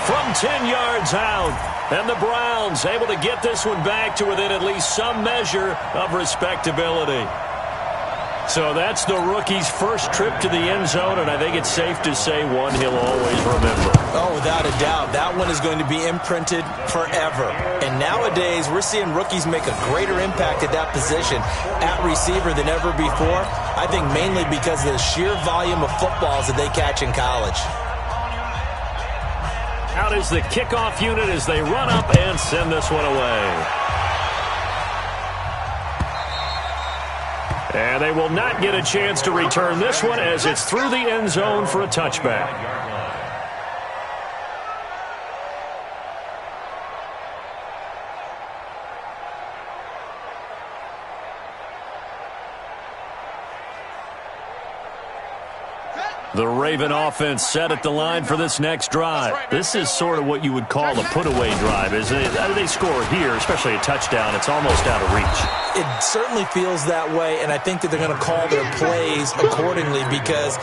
Speaker 1: From 10 yards out. And the Browns able to get this one back to within at least some measure of respectability. So that's the rookie's first trip to the end zone, and I think it's safe to say one he'll always remember.
Speaker 2: Oh, without a doubt. That one is going to be imprinted forever. And nowadays, we're seeing rookies make a greater impact at that position at receiver than ever before. I think mainly because of the sheer volume of footballs that they catch in college.
Speaker 1: Out is the kickoff unit as they run up and send this one away. And they will not get a chance to return this one as it's through the end zone for a touchback. The Raven offense set at the line for this next drive. This is sort of what you would call a put-away drive, isn't it? How do they score here, especially a touchdown? It's almost out of reach.
Speaker 2: It certainly feels that way, and I think that they're going to call their plays accordingly because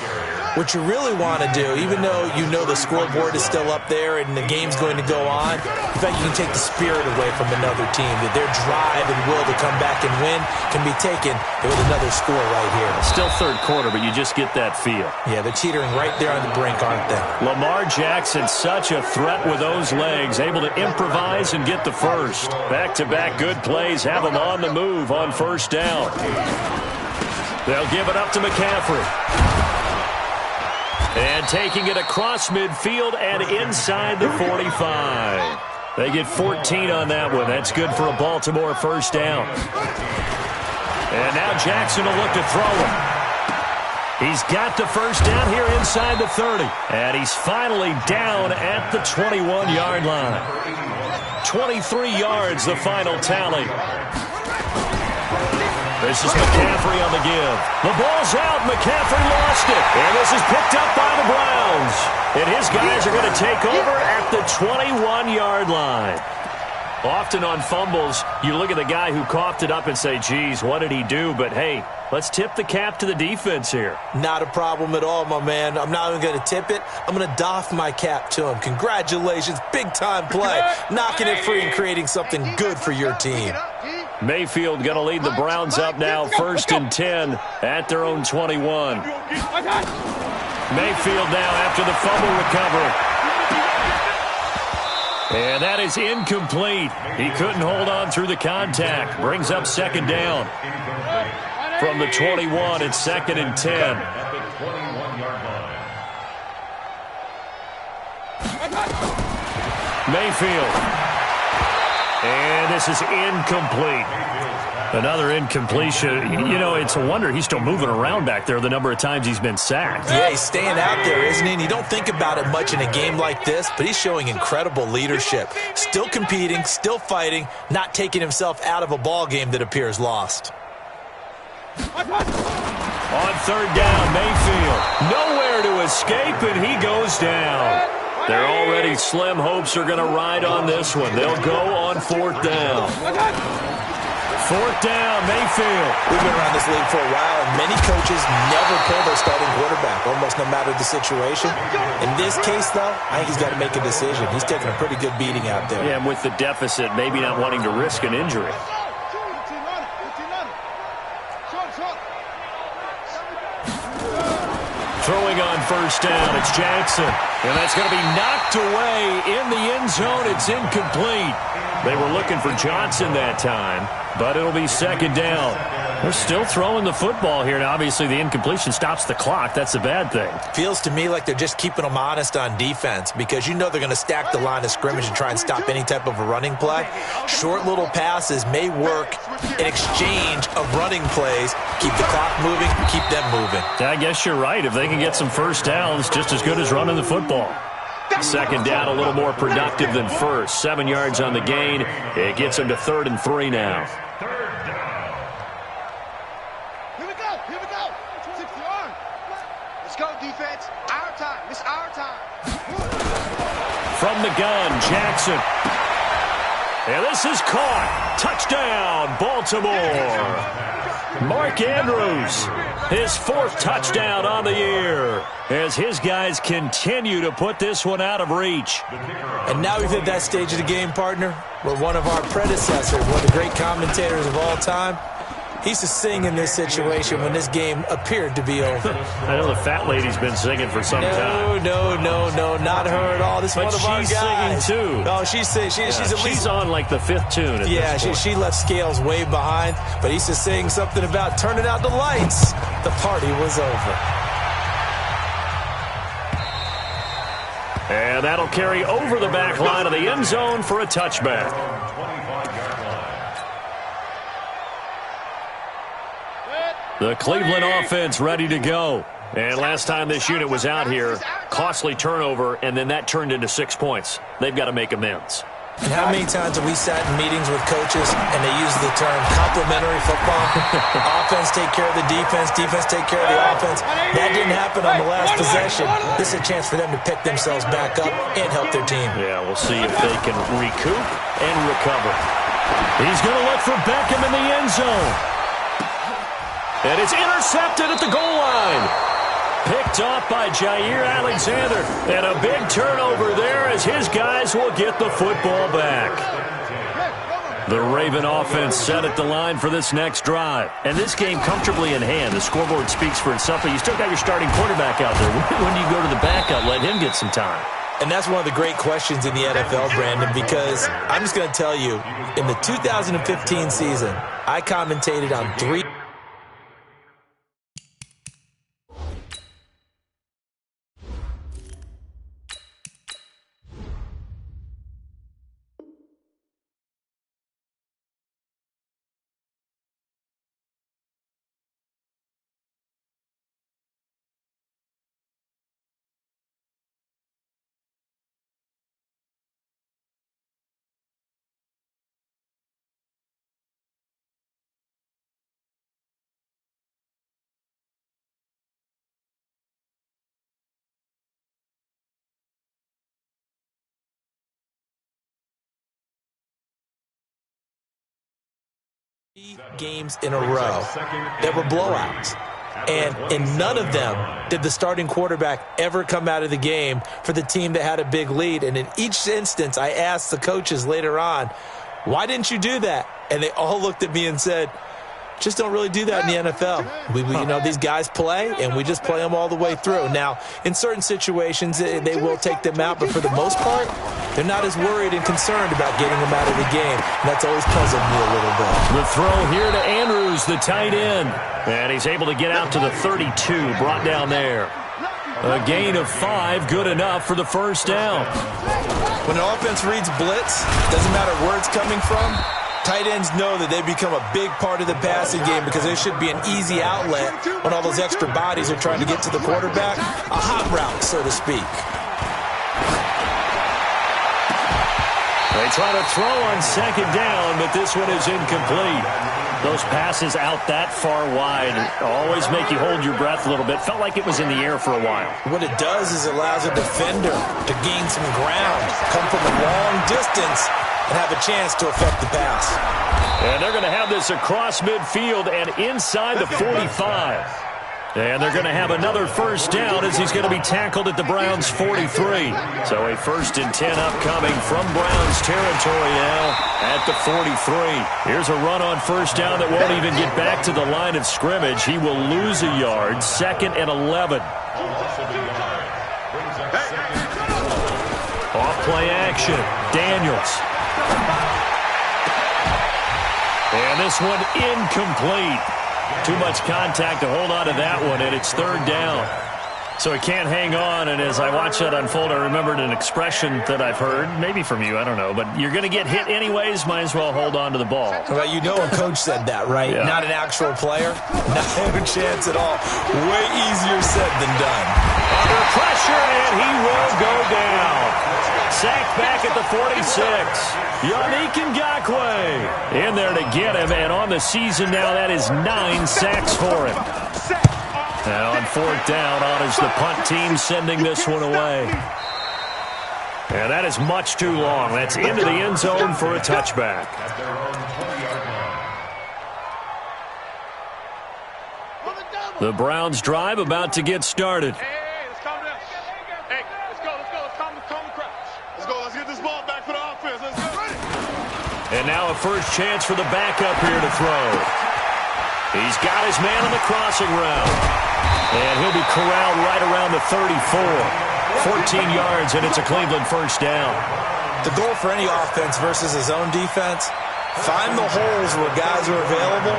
Speaker 2: what you really want to do, even though you know the scoreboard is still up there and the game's going to go on, in fact, you can take the spirit away from another team, that their drive and will to come back and win can be taken with another score right here.
Speaker 1: Still third quarter, but you just get that feel.
Speaker 2: Yeah, they're teetering right there on the brink, aren't they?
Speaker 1: Lamar Jackson, such a threat with those legs, able to improvise and get the first. Back-to-back good plays have him on the move on first down. They'll give it up to McCaffrey. And taking it across midfield and inside the 45. They get 14 on that one. That's good for a Baltimore first down. And now Jackson will look to throw him. He's got the first down here inside the 30. And he's finally down at the 21-yard line. 23 yards, the final tally. This is McCaffrey on the give. The ball's out. McCaffrey lost it. And this is picked up by the Browns. And his guys are going to take over at the 21-yard line. Often on fumbles, you look at the guy who coughed it up and say, geez, what did he do? But, hey, let's tip the cap to the defense here.
Speaker 2: Not a problem at all, my man. I'm not even going to tip it. I'm going to doff my cap to him. Congratulations. Big-time play. Knocking it free and creating something good for your team.
Speaker 1: Mayfield going to lead the Browns up now, 1st and 10 at their own 21. Mayfield now after the fumble recovery. And that is incomplete. He couldn't hold on through the contact. Brings up second down. From the 21, it's 2nd and 10.
Speaker 4: At the 21-yard line.
Speaker 1: Mayfield. And this is incomplete. Another incompletion. You know, it's a wonder he's still moving around back there the number of times he's been sacked.
Speaker 2: Yeah, he's staying out there, isn't he? And you don't think about it much in a game like this, but he's showing incredible leadership. Still competing, still fighting, not taking himself out of a ball game that appears lost.
Speaker 1: On third down, Mayfield. Nowhere to escape, and he goes down. Their already slim hopes are going to ride on this one. They'll go on 4th down. 4th down, Mayfield.
Speaker 2: We've been around this league for a while, and many coaches never pull their starting quarterback, almost no matter the situation. In this case, though, I think he's got to make a decision. He's taking a pretty good beating out there.
Speaker 1: Yeah, and with the deficit, maybe not wanting to risk an injury. Throwing on first down, it's Jackson. And that's going to be knocked away in the end zone. It's incomplete. They were looking for Johnson that time, but it'll be second down. They're still throwing the football here. Now, obviously, the incompletion stops the clock. That's a bad thing.
Speaker 2: Feels to me like they're just keeping them honest on defense because you know they're going to stack the line of scrimmage and try and stop any type of a running play. Short little passes may work in exchange of running plays. Keep the clock moving, keep them moving.
Speaker 1: I guess you're right. If they can get some first downs, just as good as running the football. Second down, a little more productive than first. 7 yards on the gain. It gets them to 3rd and 3 now.
Speaker 3: Here we go. 60 yard. Let's go, defense. Our time. It's our time.
Speaker 1: From the gun, Jackson. And this is caught. Touchdown, Baltimore. Mark Andrews, his 4th touchdown on the year, as his guys continue to put this one out of reach.
Speaker 2: And now we've hit that stage of the game, partner, where one of our predecessors, one of the great commentators of all time, he used to sing in this situation when this game appeared to be over.
Speaker 1: I know the fat lady's been singing for some time.
Speaker 2: No, not her at all. This is one of our guys.
Speaker 1: But she's singing, too.
Speaker 2: No, she's at least...
Speaker 1: She's on, like, the 5th tune.
Speaker 2: Yeah, she left Scales way behind, but he used to sing something about turning out the lights. The party was over.
Speaker 1: And that'll carry over the back line of the end zone for a touchback. The Cleveland offense ready to go. And last time this unit was out here, costly turnover, and then that turned into 6 points. They've got to make amends.
Speaker 2: And how many times have we sat in meetings with coaches and they use the term complementary football? Offense take care of the defense, defense take care of the offense. That didn't happen on the last possession. This is a chance for them to pick themselves back up and help their team.
Speaker 1: Yeah, we'll see if they can recoup and recover. He's going to look for Beckham in the end zone. And it's intercepted at the goal line. Picked off by Jair Alexander. And a big turnover there as his guys will get the football back. The Raven offense set at the line for this next drive. And this game comfortably in hand. The scoreboard speaks for itself, but you still got your starting quarterback out there. When do you go to the backup? Let him get some time.
Speaker 2: And that's one of the great questions in the NFL, Brandon, because I'm just going to tell you, in the 2015 season, I commentated on 3... games in a row that were blowouts. And in none of them did the starting quarterback ever come out of the game for the team that had a big lead. And in each instance, I asked the coaches later on, why didn't you do that? And they all looked at me and said, just don't really do that in the NFL. These guys play, and we just play them all the way through. Now, in certain situations, they will take them out, but for the most part, they're not as worried and concerned about getting them out of the game. And that's always puzzled me a little bit.
Speaker 1: The throw here to Andrews, the tight end. And he's able to get out to the 32, brought down there. A gain of 5, good enough for the first down.
Speaker 2: When an offense reads blitz, doesn't matter where it's coming from, tight ends know that they become a big part of the passing game because there should be an easy outlet when all those extra bodies are trying to get to the quarterback. A hot route, so to speak.
Speaker 1: They try to throw on second down, but this one is incomplete. Those passes out that far wide always make you hold your breath a little bit. Felt like it was in the air for a while.
Speaker 2: What it does is it allows a defender to gain some ground, come from a long distance, and have a chance to affect the pass.
Speaker 1: And they're going to have this across midfield and inside the 45. And they're going to have another first down as he's going to be tackled at the Browns' 43. So a 1st and 10 upcoming from Browns territory now at the 43. Here's a run on first down that won't even get back to the line of scrimmage. He will lose a yard. 2nd and 11. Off play action. Daniels. And this one incomplete. Too much contact to hold on to that one, and it's third down. So he can't hang on, and as I watch that unfold, I remembered an expression that I've heard, maybe from you, I don't know, but you're going to get hit anyways, might as well hold on to the ball.
Speaker 2: Well, you know a coach said that, right?
Speaker 1: Yeah.
Speaker 2: Not an actual player. Not a chance at all. Way easier said than done.
Speaker 1: Under pressure, and he will go down. Sacked back at the 46. Yannick Ngakoue in there to get him, and on the season now, that is 9 sacks for him. Now on fourth down, on is the punt team sending this one away. And that is much too long. That's into the end zone for a touchback.
Speaker 4: At their own 20-yard line.
Speaker 1: The Browns drive about to get started.
Speaker 3: Hey, let's calm down. Hey, let's go. Let's calm the crowd. Let's go. Let's get this ball back for the offense. Let's go.
Speaker 1: And now a first chance for the backup here to throw. He's got his man on the crossing route. And he'll be corralled right around the 34. 14 yards, and it's a Cleveland first down.
Speaker 2: The goal for any offense versus his own defense, find the holes where guys are available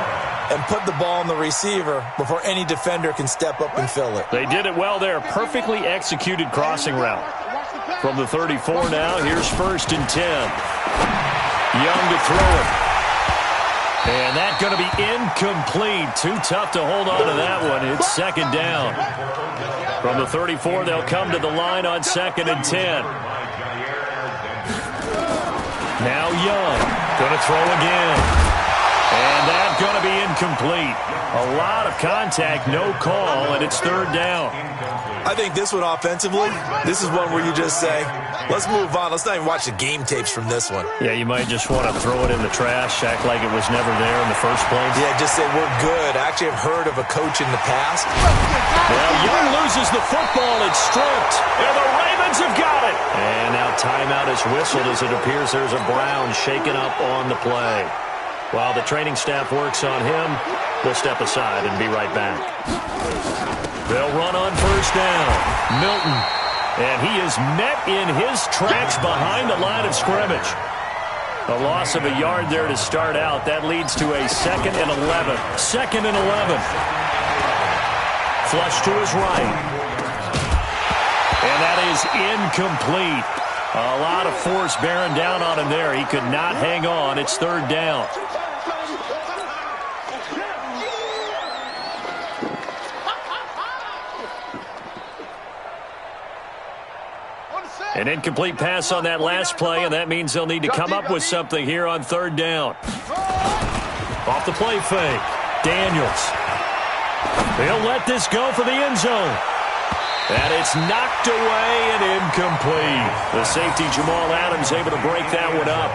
Speaker 2: and put the ball on the receiver before any defender can step up and fill it.
Speaker 1: They did it well there. Perfectly executed crossing route. From the 34 now, here's first and 10. Young to throw it. And that's going to be incomplete. Too tough to hold on to that one. It's second down. From the 34, they'll come to the line on second and 10. Now Young going to throw again. And that's going to be incomplete. A lot of contact, no call, and it's third down.
Speaker 2: I think this one offensively, this is one where you just say, let's move on. Let's not even watch the game tapes from this one.
Speaker 1: Yeah, you might just want to throw it in the trash, act like it was never there in the first place.
Speaker 2: Yeah, just say we're good. I actually have heard of a coach in the past.
Speaker 1: Well, Young loses the football. It's stripped. And the Ravens have got it. And now timeout is whistled as it appears there's a Brown shaken up on the play. While the training staff works on him, we'll step aside and be right back. They'll run on first down. Milton. And he is met in his tracks behind the line of scrimmage. A loss of a yard there to start out. That leads to a 2nd and 11. 2nd and 11. Flush to his right. And that is incomplete. A lot of force bearing down on him there. He could not hang on. It's third down. An incomplete pass on that last play, and that means they'll need to come up with something here on third down. Off the play fake. Daniels. They'll let this go for the end zone. And it's knocked away and incomplete. The safety, Jamal Adams, able to break that one up.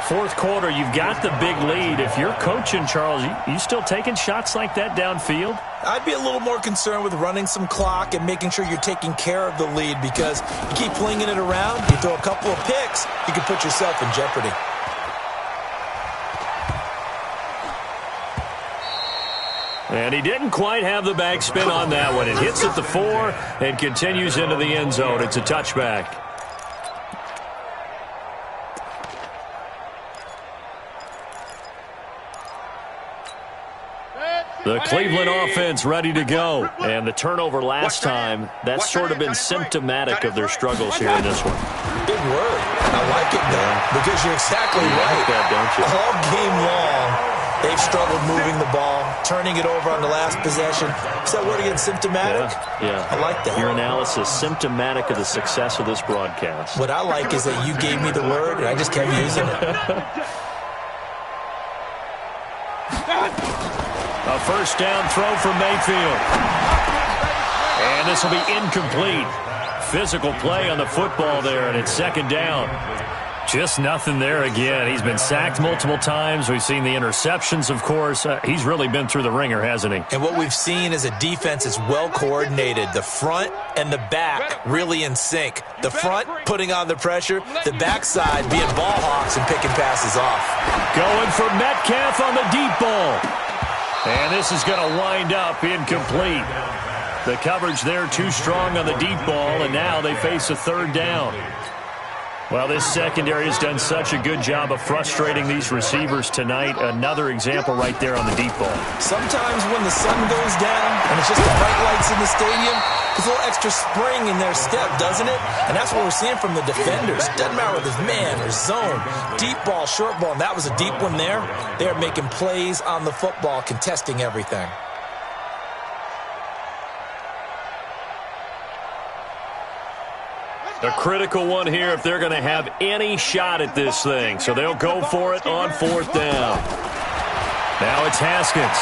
Speaker 1: Fourth quarter, you've got the big lead. If you're coaching, Charles, you still taking shots like that downfield?
Speaker 2: I'd be a little more concerned with running some clock and making sure you're taking care of the lead, because you keep flinging it around, you throw a couple of picks, you can put yourself in jeopardy.
Speaker 1: And he didn't quite have the backspin on that one. It hits at the 4 and continues into the end zone. It's a touchback. The Cleveland offense ready to go. And the turnover last time, that's sort of been symptomatic of their struggles here in this one.
Speaker 2: Big word. I like it, though, because you're exactly right.
Speaker 1: Like that, don't you?
Speaker 2: All game long, they've struggled moving the ball, turning it over on the last possession. Is that word again, symptomatic?
Speaker 1: Yeah.
Speaker 2: I like that.
Speaker 1: Your analysis, symptomatic of the success of this broadcast.
Speaker 2: What I like is that you gave me the word, and I just kept using it.
Speaker 1: A first down throw for Mayfield. And this will be incomplete. Physical play on the football there, and it's second down. Just nothing there again. He's been sacked multiple times. We've seen the interceptions, of course. He's really been through the ringer, hasn't he?
Speaker 2: And what we've seen is a defense that's well coordinated. The front and the back really in sync. The front putting on the pressure. The backside being ball hawks and picking passes off.
Speaker 1: Going for Metcalf on the deep ball. And this is going to wind up incomplete. The coverage there too strong on the deep ball, and now they face a third down. Well, this secondary has done such a good job of frustrating these receivers tonight. Another example right there on the deep ball.
Speaker 2: Sometimes when the sun goes down and it's just the bright lights in the stadium, there's a little extra spring in their step, doesn't it? And that's what we're seeing from the defenders. Doesn't matter whether it's man or zone, deep ball, short ball, and that was a deep one there. They're making plays on the football, contesting everything.
Speaker 1: A critical one here if they're going to have any shot at this thing. So they'll go for it on 4th down. Now it's Haskins.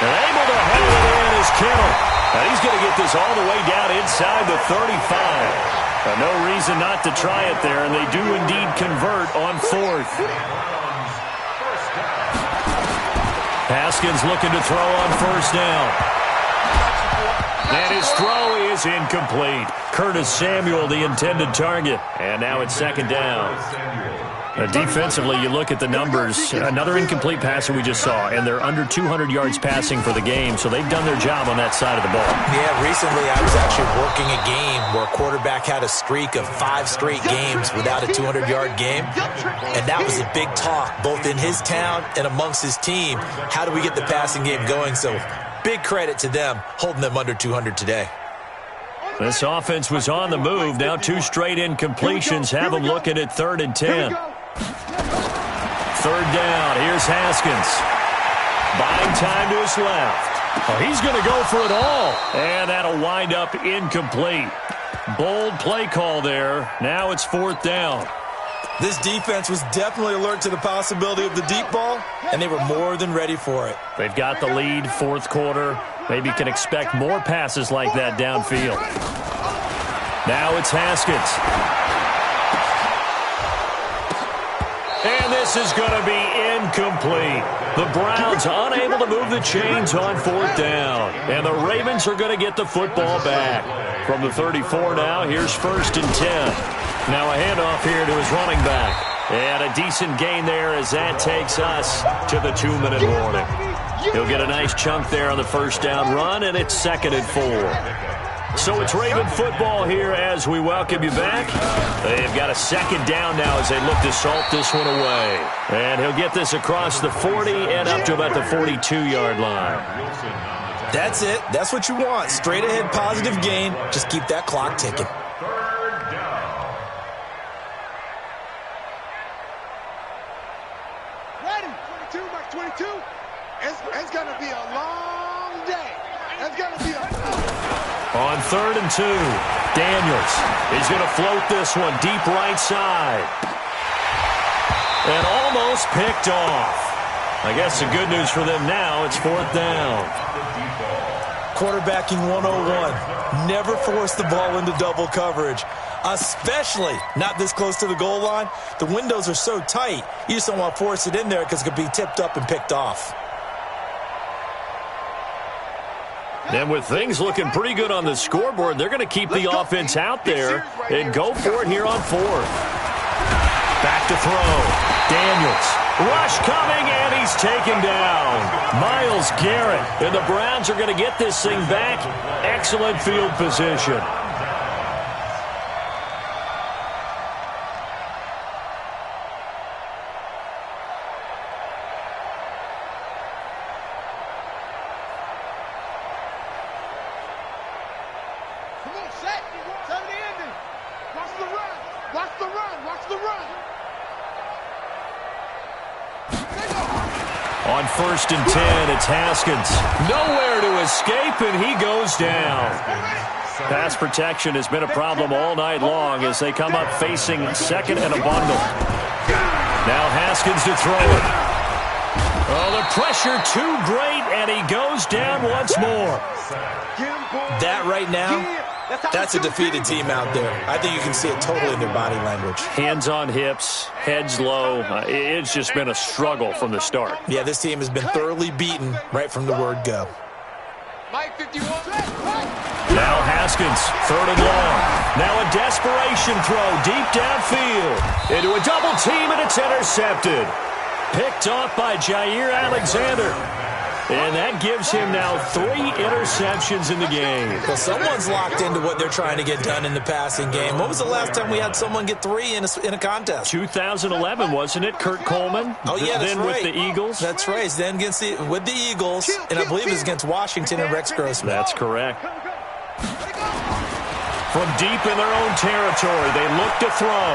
Speaker 1: And able to haul it in is Kittle. And he's going to get this all the way down inside the 35. No reason not to try it there, and they do indeed convert on 4th. Haskins looking to throw on 1st down. And his throw is incomplete. Curtis Samuel, the intended target. And now it's 2nd down. Defensively, you look at the numbers. Another incomplete passer we just saw, and they're under 200 yards passing for the game, so they've done their job on that side of the ball.
Speaker 2: Yeah, recently I was actually working a game where a quarterback had a streak of 5 straight games without a 200-yard game, and that was a big talk, both in his town and amongst his team. How do we get the passing game going? So big credit to them, holding them under 200 today.
Speaker 1: This offense was on the move. Now 2 straight incompletions have them looking at 3rd and 10. 3rd down. Here's Haskins. Buying time to his left. Oh, he's going to go for it all. And that'll wind up incomplete. Bold play call there. Now it's 4th down.
Speaker 2: This defense was definitely alert to the possibility of the deep ball, and they were more than ready for it.
Speaker 1: They've got the lead, 4th quarter. Maybe can expect more passes like that downfield. Now it's Haskins. And this is going to be incomplete. The Browns unable to move the chains on 4th down. And the Ravens are going to get the football back. From the 34 now, here's 1st and 10. Now a handoff here to his running back. And a decent gain there as that takes us to the 2-minute warning. He'll get a nice chunk there on the 1st down run, and it's 2nd and 4. So it's Raven football here as we welcome you back. They've got a 2nd down now as they look to salt this one away. And he'll get this across the 40 and up to about the 42-yard line.
Speaker 2: That's it. That's what you want. Straight ahead positive gain. Just keep that clock ticking.
Speaker 3: It's going to be a long day. It's going to be
Speaker 1: On 3rd and 2, Daniels. He's going to float this one deep right side. And almost picked off. I guess the good news for them now, it's 4th down.
Speaker 2: Quarterbacking 101. Never force the ball into double coverage, especially not this close to the goal line. The windows are so tight, you just don't want to force it in there because it could be tipped up and picked off.
Speaker 1: And with things looking pretty good on the scoreboard, they're going to keep the offense out there and go for it here on 4th. Back to throw. Daniels. Rush coming, and he's taken down. Myles Garrett. And the Browns are going to get this thing back. Excellent field position. On 1st and 10, it's Haskins. Nowhere to escape, and he goes down. Pass protection has been a problem all night long as they come up facing 2nd and a bundle. Now Haskins to throw it. Oh, the pressure too great, and he goes down once more.
Speaker 2: That right now, that's a defeated team out there. I think you can see it totally in their body language.
Speaker 1: Hands on hips, heads low. It's just been a struggle from the start.
Speaker 2: Yeah, this team has been thoroughly beaten right from the word go.
Speaker 1: Now Haskins, 3rd and long. Now a desperation throw deep downfield. Into a double team, and it's intercepted. Picked off by Jair Alexander. And that gives him now 3 interceptions in the game.
Speaker 2: Well, someone's locked into what they're trying to get done in the passing game. When was the last time we had someone get 3 in a contest?
Speaker 1: 2011, wasn't it, Kurt Coleman?
Speaker 2: Oh, yeah, that's
Speaker 1: then
Speaker 2: right.
Speaker 1: with the Eagles?
Speaker 2: That's right. Then with the Eagles, and I believe it was against Washington and Rex Grossman.
Speaker 1: That's correct. From deep in their own territory, they look to throw.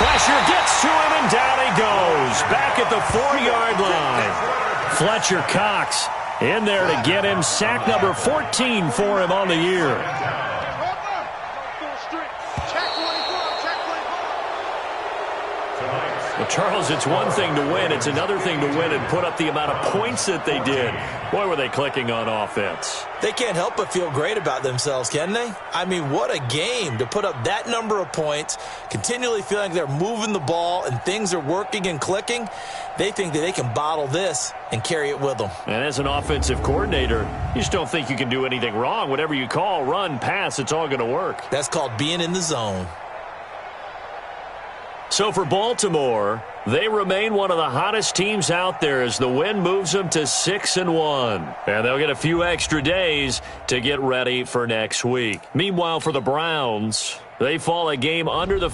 Speaker 1: Fletcher gets to him, and down he goes. Back at the 4-yard line. Fletcher Cox in there to get him sack number 14 for him on the year. Well, Charles, it's one thing to win. It's another thing to win and put up the amount of points that they did. Boy, were they clicking on offense.
Speaker 2: They can't help but feel great about themselves, can they? I mean, what a game to put up that number of points, continually feeling like they're moving the ball and things are working and clicking. They think that they can bottle this and carry it with them.
Speaker 1: And as an offensive coordinator, you just don't think you can do anything wrong. Whatever you call, run, pass, it's all going to work.
Speaker 2: That's called being in the zone.
Speaker 1: So for Baltimore, they remain one of the hottest teams out there as the win moves them to 6-1. And they'll get a few extra days to get ready for next week. Meanwhile, for the Browns, they fall a game under the